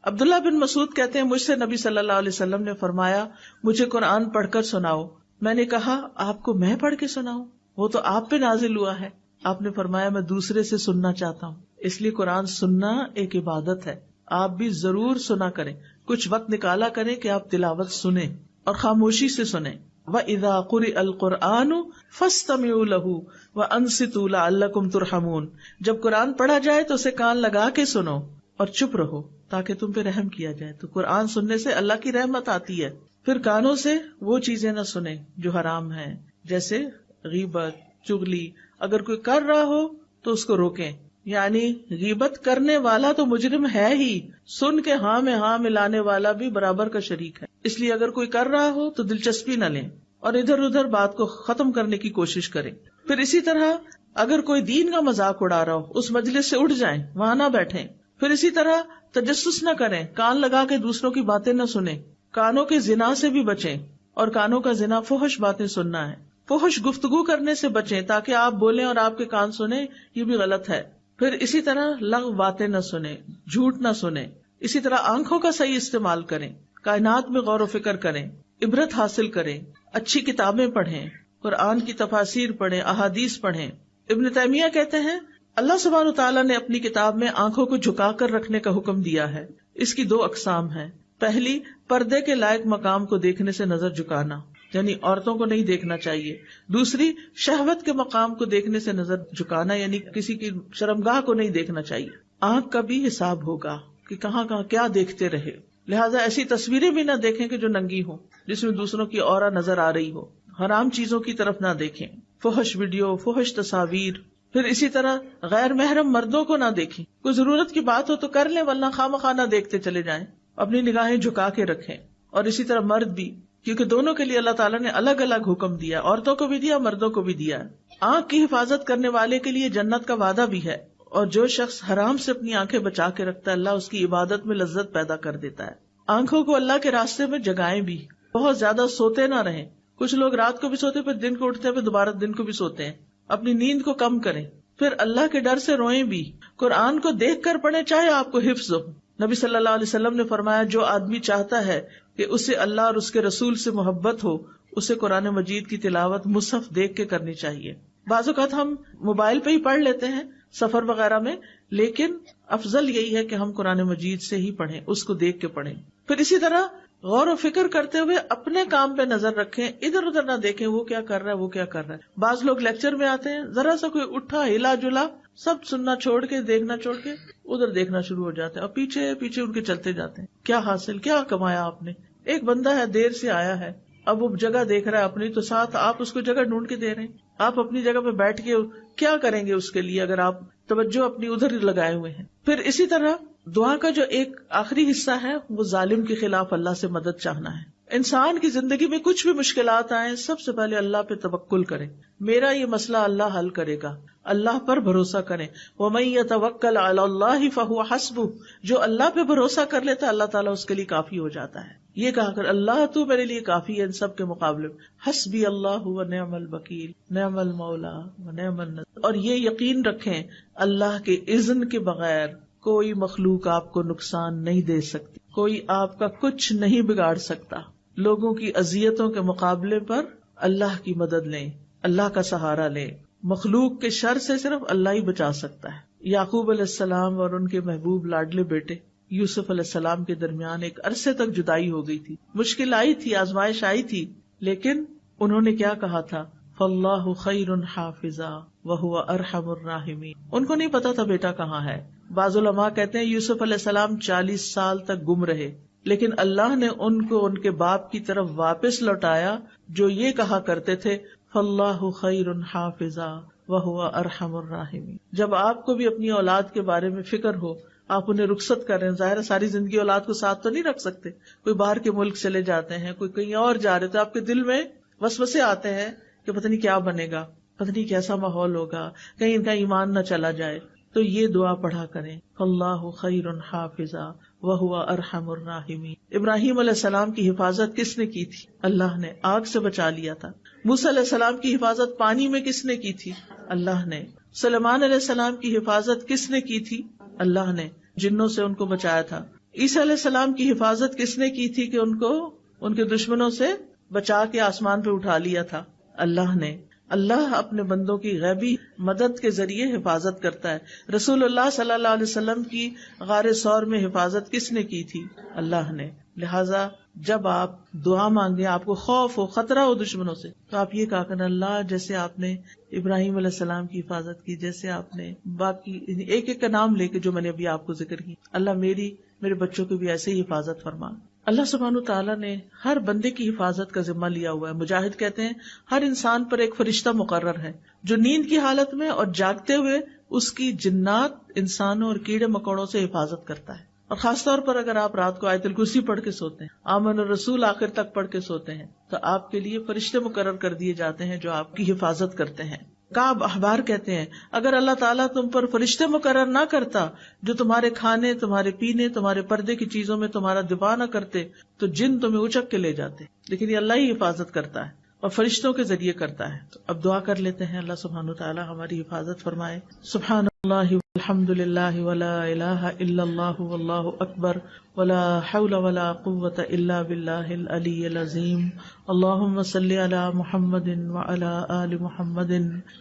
عبداللہ بن مسعود کہتے ہیں مجھ سے نبی صلی اللہ علیہ وسلم نے فرمایا مجھے قرآن پڑھ کر سناؤ. میں نے کہا آپ کو میں پڑھ کے سناؤں؟ وہ تو آپ پہ نازل ہوا ہے. آپ نے فرمایا میں دوسرے سے سننا چاہتا ہوں. اس لیے قرآن سننا ایک عبادت ہے. آپ بھی ضرور سنا کریں، کچھ وقت نکالا کریں کہ آپ تلاوت سنیں اور خاموشی سے سنیں. وَإِذَا قُرِئَ الْقُرْآنُ فَاسْتَمِعُوا لَهُ وَأَنصِتُوا لَعَلَّكُمْ تُرْحَمُونَ. جب قرآن پڑھا جائے تو اسے کان لگا کے سنو اور چپ رہو تاکہ تم پہ رحم کیا جائے. تو قرآن سننے سے اللہ کی رحمت آتی ہے. پھر کانوں سے وہ چیزیں نہ سنیں جو حرام ہیں، جیسے غیبت، چغلی. اگر کوئی کر رہا ہو تو اس کو روکیں. یعنی غیبت کرنے والا تو مجرم ہے ہی، سن کے ہاں میں ہاں ملانے والا بھی برابر کا شریک ہے. اس لیے اگر کوئی کر رہا ہو تو دلچسپی نہ لیں اور ادھر ادھر بات کو ختم کرنے کی کوشش کریں. پھر اسی طرح اگر کوئی دین کا مذاق اڑا رہا ہو اس مجلس سے اٹھ جائیں، وہاں نہ بیٹھیں. پھر اسی طرح تجسس نہ کریں، کان لگا کے دوسروں کی باتیں نہ سنیں. کانوں کے زنا سے بھی بچیں، اور کانوں کا زنا فحش باتیں سننا ہے. فحش گفتگو کرنے سے بچیں تاکہ آپ بولیں اور آپ کے کان سنیں، یہ بھی غلط ہے. پھر اسی طرح لغو باتیں نہ سنیں، جھوٹ نہ سنیں. اسی طرح آنکھوں کا صحیح استعمال کریں، کائنات میں غور و فکر کریں، عبرت حاصل کریں، اچھی کتابیں پڑھیں، قرآن کی تفاسیر پڑھیں، احادیث پڑھیں. ابن تیمیہ کہتے ہیں اللہ سبحانہ وتعالیٰ نے اپنی کتاب میں آنکھوں کو جھکا کر رکھنے کا حکم دیا ہے. اس کی 2 اقسام ہیں. پہلی، پردے کے لائق مقام کو دیکھنے سے نظر جھکانا، یعنی عورتوں کو نہیں دیکھنا چاہیے. دوسری، شہوت کے مقام کو دیکھنے سے نظر جھکانا، یعنی کسی کی شرمگاہ کو نہیں دیکھنا چاہیے. آنکھ کا بھی حساب ہوگا کہ کہاں کہاں کیا دیکھتے رہے. لہٰذا ایسی تصویریں بھی نہ دیکھیں کہ جو ننگی ہوں، جس میں دوسروں کی عورت نظر آ رہی ہو. حرام چیزوں کی طرف نہ دیکھیں، فحش ویڈیو، فحش تصاویر. پھر اسی طرح غیر محرم مردوں کو نہ دیکھیں. کوئی ضرورت کی بات ہو تو کر لیں، ورنہ خواہ نہ دیکھتے چلے جائیں. اپنی نگاہیں جھکا کے رکھیں. اور اسی طرح مرد بھی، کیونکہ دونوں کے لیے اللہ تعالیٰ نے الگ الگ حکم دیا، عورتوں کو بھی دیا، مردوں کو بھی دیا. آنکھ کی حفاظت کرنے والے کے لیے جنت کا وعدہ بھی ہے، اور جو شخص حرام سے اپنی آنکھیں بچا کے رکھتا ہے اللہ اس کی عبادت میں لذت پیدا کر دیتا ہے. آنکھوں کو اللہ کے راستے میں جگائیں بھی، بہت زیادہ سوتے نہ رہیں. کچھ لوگ رات کو بھی سوتے پھر دن کو اٹھتے پھر دوبارہ دن کو بھی سوتے ہیں. اپنی نیند کو کم کریں. پھر اللہ کے ڈر سے روئیں بھی. قرآن کو دیکھ کر پڑھیں چاہے آپ کو حفظ ہو. نبی صلی اللہ علیہ وسلم نے فرمایا جو آدمی چاہتا ہے کہ اسے اللہ اور اس کے رسول سے محبت ہو، اسے قرآن مجید کی تلاوت مصحف دیکھ کے کرنی چاہیے. بعض اوقات ہم موبائل پہ ہی پڑھ لیتے ہیں سفر وغیرہ میں، لیکن افضل یہی ہے کہ ہم قرآن مجید سے ہی پڑھیں، اس کو دیکھ کے پڑھیں. پھر اسی طرح غور و فکر کرتے ہوئے اپنے کام پہ نظر رکھیں، ادھر ادھر نہ دیکھیں وہ کیا کر رہا ہے وہ کیا کر رہا ہے. بعض لوگ لیکچر میں آتے ہیں، ذرا سا کوئی اٹھا ہلا جلا سب سننا چھوڑ کے، دیکھنا چھوڑ کے ادھر دیکھنا شروع ہو جاتے ہیں اور پیچھے پیچھے ان کے چلتے جاتے ہیں. کیا حاصل، کیا کمایا آپ نے؟ ایک بندہ ہے دیر سے آیا ہے، اب وہ جگہ دیکھ رہا ہے اپنی، تو ساتھ آپ اس کو جگہ ڈھونڈ کے دے رہے ہیں. آپ اپنی جگہ پہ بیٹھ کے کیا کریں گے اس کے لیے اگر آپ توجہ اپنی ادھر ہی لگائے ہوئے ہیں. پھر اسی طرح دعا کا جو ایک آخری حصہ ہے وہ ظالم کے خلاف اللہ سے مدد چاہنا ہے. انسان کی زندگی میں کچھ بھی مشکلات آئیں سب سے پہلے اللہ پہ توکل کریں. میرا یہ مسئلہ اللہ حل کرے گا، اللہ پر بھروسہ کریں. وَمَن يَتَوَكَّلْ عَلَى اللَّهِ فَهُوَ حَسْبُهُ. جو اللہ پہ بھروسہ کر لیتا اللہ تعالیٰ اس کے لیے کافی ہو جاتا ہے. یہ کہا کر اللہ تو میرے لیے کافی ہے ان سب کے مقابلے میں. حسبی اللہ ونعم الوکیل نعم المولا ونعم النصیر. اور یہ یقین رکھیں اللہ کے اذن کے بغیر کوئی مخلوق آپ کو نقصان نہیں دے سکتی، کوئی آپ کا کچھ نہیں بگاڑ سکتا. لوگوں کی اذیتوں کے مقابلے پر اللہ کی مدد لیں، اللہ کا سہارا لیں. مخلوق کے شر سے صرف اللہ ہی بچا سکتا ہے. یعقوب علیہ السلام اور ان کے محبوب لاڈلے بیٹے یوسف علیہ السلام کے درمیان ایک عرصے تک جدائی ہو گئی تھی، مشکل آئی تھی، آزمائش آئی تھی، لیکن انہوں نے کیا کہا تھا؟ فاللہ خیر حافظا وہو ارحم الراحمین. ان کو نہیں پتا تھا بیٹا کہاں ہے. بعض علماء کہتے ہیں یوسف علیہ السلام 40 سال تک گم رہے، لیکن اللہ نے ان کو ان کے باپ کی طرف واپس لوٹایا جو یہ کہا کرتے تھے فاللہ خیر حافظا وہو ارحم الراحمین. جب آپ کو بھی اپنی اولاد کے بارے میں فکر ہو، آپ انہیں رخصت کر رہے ہیں، ظاہر ساری زندگی اولاد کو ساتھ تو نہیں رکھ سکتے، کوئی باہر کے ملک چلے جاتے ہیں، کوئی کہیں اور جا رہے، تو آپ کے دل میں وسوسے آتے ہیں کہ پتہ نہیں کیا بنے گا، پتہ نہیں کیسا ماحول ہوگا، کہیں ان کا ایمان نہ چلا جائے. تو یہ دعا پڑھا کریں اللہ خیر حافظا وہو ارحم الراحمین. ابراہیم علیہ السلام کی حفاظت کس نے کی تھی؟ اللہ نے. آگ سے بچا لیا تھا. موسیٰ علیہ السلام کی حفاظت پانی میں کس نے کی تھی؟ اللہ نے. سلیمان علیہ السلام کی حفاظت کس نے کی تھی؟ اللہ نے. جنوں سے ان کو بچایا تھا. عیسیٰ علیہ السلام کی حفاظت کس نے کی تھی کہ ان کو ان کے دشمنوں سے بچا کے آسمان پہ اٹھا لیا تھا؟ اللہ نے. اللہ اپنے بندوں کی غیبی مدد کے ذریعے حفاظت کرتا ہے. رسول اللہ صلی اللہ علیہ وسلم کی غار ثور میں حفاظت کس نے کی تھی؟ اللہ نے. لہٰذا جب آپ دعا مانگے، آپ کو خوف ہو، خطرہ ہو دشمنوں سے، تو آپ یہ کہا کرنا اللہ جیسے آپ نے ابراہیم علیہ السلام کی حفاظت کی، جیسے آپ نے باقی ایک ایک کا نام لے کے جو میں نے ابھی آپ کو ذکر کی، اللہ میرے بچوں کی بھی ایسے ہی حفاظت فرما. اللہ سبحانہ تعالیٰ نے ہر بندے کی حفاظت کا ذمہ لیا ہوا ہے. مجاہد کہتے ہیں ہر انسان پر ایک فرشتہ مقرر ہے جو نیند کی حالت میں اور جاگتے ہوئے اس کی جنات، انسانوں اور کیڑے مکوڑوں سے حفاظت کرتا ہے. اور خاص طور پر اگر آپ رات کو آیت الکرسی پڑھ کے سوتے ہیں، آمن الرسول آخر تک پڑھ کے سوتے ہیں، تو آپ کے لیے فرشتے مقرر کر دیے جاتے ہیں جو آپ کی حفاظت کرتے ہیں. کعب احبار کہتے ہیں اگر اللہ تعالیٰ تم پر فرشتے مقرر نہ کرتا جو تمہارے کھانے، تمہارے پینے، تمہارے پردے کی چیزوں میں تمہارا دفاع نہ کرتے تو جن تمہیں اچک کے لے جاتے. لیکن یہ اللہ ہی حفاظت کرتا ہے اور فرشتوں کے ذریعے کرتا ہے. تو اب دعا کر لیتے ہیں اللہ سبحانہ تعالیٰ ہماری حفاظت فرمائے. سبحان اللہ والحمد للہ ولا الہ الا اللہ واللہ اکبر ولا حول ولا قوة الا باللہ العلی العظیم. اللہم صلی علی محمد وعلی آل محمد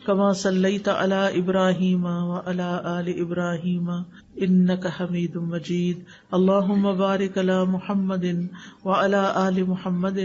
کما صلیت علی ابراہیم وعلی آل ابراہیم انک حمید مجید. اللہم بارک علی محمد وعلی آل محمد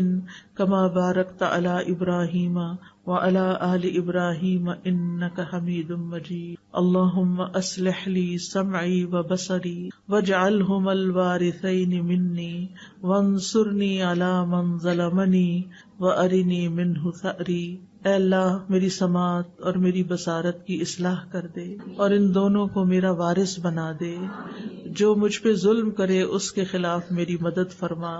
کما بارکت علی ابراہیم وعلی آل ابراہیم انک حمید مجید. اللہم اصلح لی سمعی وبصری واجعلہم الوارثین منی وانصرنی علی من ظلمنی وارنی منہ ثأری. اے اللہ میری سماعت اور میری بصارت کی اصلاح کر دے اور ان دونوں کو میرا وارث بنا دے. جو مجھ پہ ظلم کرے اس کے خلاف میری مدد فرما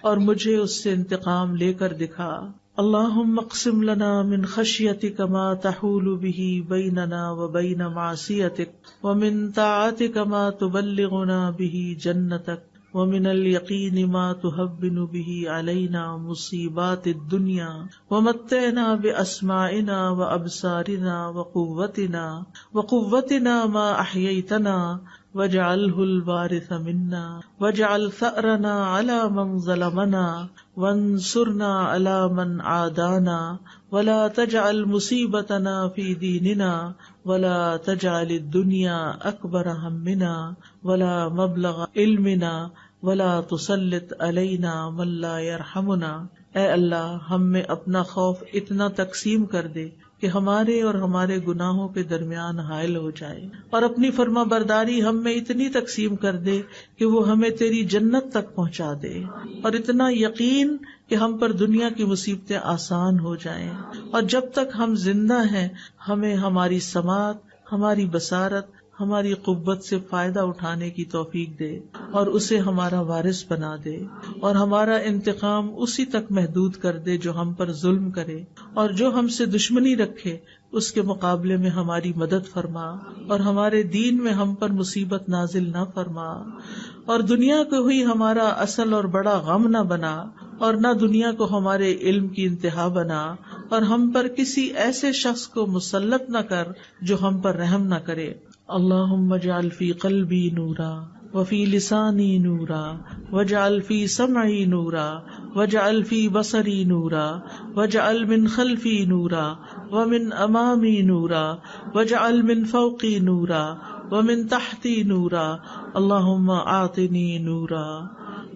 اور مجھے اس سے انتقام لے کر دکھا. اللہم اقسم لنا من خشیتک ما تحول به بیننا وبین معصیتک ومن طاعتک ما تبلغنا به جنتک ومن الیقین ما تهون به علینا مصیبات الدنیا ومتعنا باسماعنا وابصارنا وقوتنا ما احییتنا واجعلہ الوارث منا واجعل ثأرنا علی من ظلمنا وانصرنا علی من عادانا ولا تجعل مصیبتنا فی دیننا ولا تجعل الدنیا اکبر ہمنا ولا مبلغ علمنا ولا تسلط علینا من لا یرحمنا. اے اللہ ہم میں اپنا خوف اتنا تقسیم کر دے کہ ہمارے اور ہمارے گناہوں کے درمیان حائل ہو جائے، اور اپنی فرما برداری ہم میں اتنی تقسیم کر دے کہ وہ ہمیں تیری جنت تک پہنچا دے، اور اتنا یقین کہ ہم پر دنیا کی مصیبتیں آسان ہو جائیں. اور جب تک ہم زندہ ہیں ہمیں ہماری سماعت، ہماری بصارت، ہماری قوت سے فائدہ اٹھانے کی توفیق دے اور اسے ہمارا وارث بنا دے، اور ہمارا انتقام اسی تک محدود کر دے جو ہم پر ظلم کرے، اور جو ہم سے دشمنی رکھے اس کے مقابلے میں ہماری مدد فرما، اور ہمارے دین میں ہم پر مصیبت نازل نہ فرما، اور دنیا کو ہی ہمارا اصل اور بڑا غم نہ بنا، اور نہ دنیا کو ہمارے علم کی انتہا بنا، اور ہم پر کسی ایسے شخص کو مسلط نہ کر جو ہم پر رحم نہ کرے. اللہم اجعل فی قلبی نورا وفی لسانی نورا واجعل فی سمعی نورا واجعل فی بصری نورا واجعل من خلفی نورا ومن امامی نورا واجعل من فوقی نورا ومن تحتی نورا. اللہم اعطنی نورا.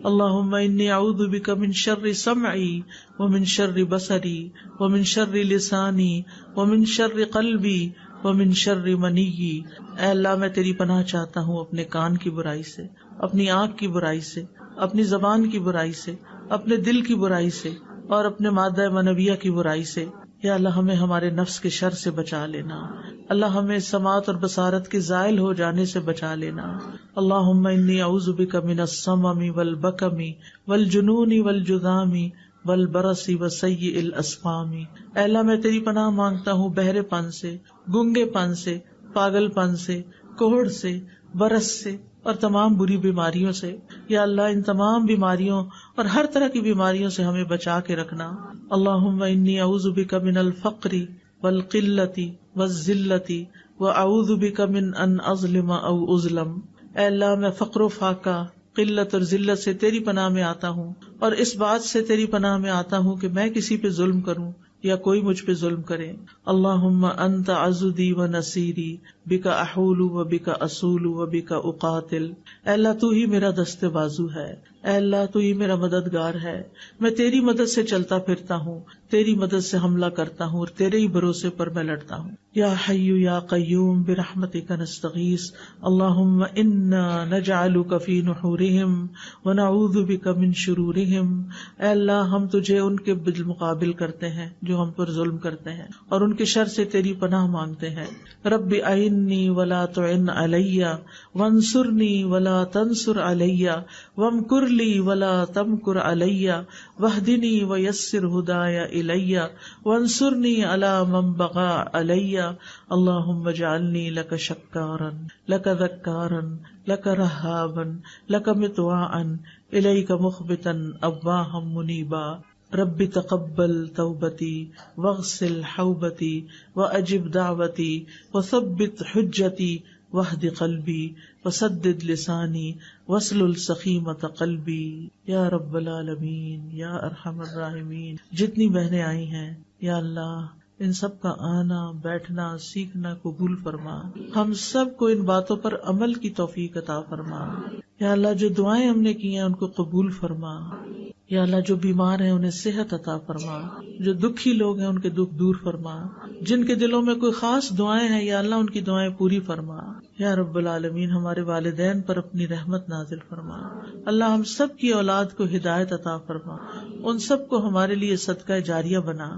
اللہم انی اعوذ بک من شر سمعی ومن شر بصری ومن شر لسانی ومن شر قلبی ومن شر منی. اے اللہ میں تیری پناہ چاہتا ہوں اپنے کان کی برائی سے، اپنی آنکھ کی برائی سے، اپنی زبان کی برائی سے، اپنے دل کی برائی سے، اور اپنے مادہ منویہ کی برائی سے. یا اللہ ہمیں ہمارے نفس کے شر سے بچا لینا. اللہ ہمیں سماعت اور بصارت کے زائل ہو جانے سے بچا لینا. اللہم انی اعوذ بک من السمم والبکم والجنون والجذام والبرص وسیء الاسقام. اے اللہ میں تیری پناہ مانگتا ہوں بہرے پن سے، گنگے پن سے، پاگل پن سے، کوڑھ سے، برس سے، اور تمام بری بیماریوں سے. یا اللہ ان تمام بیماریوں اور ہر طرح کی بیماریوں سے ہمیں بچا کے رکھنا. اللہم انی اعوذ بک من الفقر والقلۃ والذلۃ واعوذ بک من ان اظلم او اظلم. اے اللہ میں فقر و فاقہ، قلت اور ذلت سے تیری پناہ میں آتا ہوں، اور اس بات سے تیری پناہ میں آتا ہوں کہ میں کسی پہ ظلم کروں یا کوئی مجھ پہ ظلم کرے. اللہم انت عضدی و نصیری بک احول و بک اصول و بک اقاتل. اے اللہ تو ہی میرا دست بازو ہے، اے اللہ تو ہی میرا مددگار ہے. میں تیری مدد سے چلتا پھرتا ہوں، تیری مدد سے حملہ کرتا ہوں اور تیرے ہی بھروسے پر میں لڑتا ہوں. یا حی یا قیوم برحمتک نستغیث. اللہم انا نجعلک فی نحورہم ونعوذ بک من شرورہم. اے اللہ ہم تجھے ان کے بالمقابل کرتے ہیں جو ہم پر ظلم کرتے ہیں، اور ان کے شر سے تیری پناہ مانگتے ہیں. رب اعنی ولا تعن علی وانصرنی ولا تنصر علی وامکر لی ولا تمکر علی واہدنی ویسر ہدای الی وانصرنی علی من بغی علی. اللہم اجعلنی لک شکارا لک ذکارا لک رہابا لک مطواعا الیک مخبتا اواہا منیبا. رب تقبل توبتی واغسل حوبتی واجب دعوتی وثبت حجتی واہد قلبی وسدد لسانی واسلل سخیمۃ قلبی. یا رب العالمین یا ارحم الراحمین. جتنی بہنیں آئی ہیں یا اللہ ان سب کا آنا بیٹھنا سیکھنا قبول فرما. ہم سب کو ان باتوں پر عمل کی توفیق عطا فرما. یا اللہ جو دعائیں ہم نے کی ہیں ان کو قبول فرما. یا اللہ جو بیمار ہیں انہیں صحت عطا فرما، جو دکھی لوگ ہیں ان کے دکھ دور فرما، جن کے دلوں میں کوئی خاص دعائیں ہیں یا اللہ ان کی دعائیں پوری فرما. یا رب العالمین ہمارے والدین پر اپنی رحمت نازل فرما. اللہ ہم سب کی اولاد کو ہدایت عطا فرما، ان سب کو ہمارے لیے صدقہ جاریہ بنا.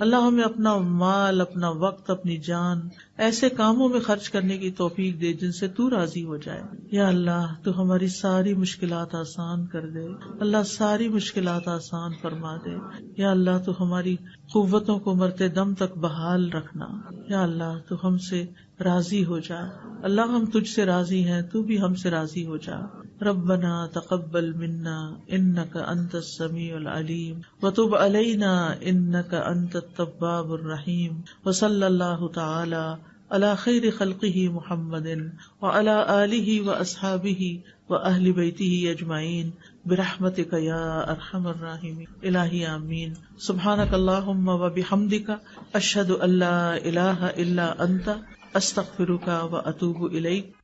اللہ ہمیں اپنا مال، اپنا وقت، اپنی جان ایسے کاموں میں خرچ کرنے کی توفیق دے جن سے تو راضی ہو جائے. یا اللہ تو ہماری ساری مشکلات آسان کر دے. اللہ ساری مشکلات آسان فرما دے. یا اللہ تو ہماری قوتوں کو مرتے دم تک بحال رکھنا. یا اللہ تو ہم سے راضی ہو جا. اللہ ہم تجھ سے راضی ہیں، تو بھی ہم سے راضی ہو جا. ربنا تقبل منا انك انت السميع العليم وتب علينا انك انت التواب الرحيم. وصلى الله تعالى على خير خلقه محمد وعلى آله واصحابه واهل بيته اجمعين برحمتك يا ارحم الراحمين. الہی آمین. سبحانك اللهم وبحمدك اشهد ان لا اله الا انت استغفرك واتوب اليك.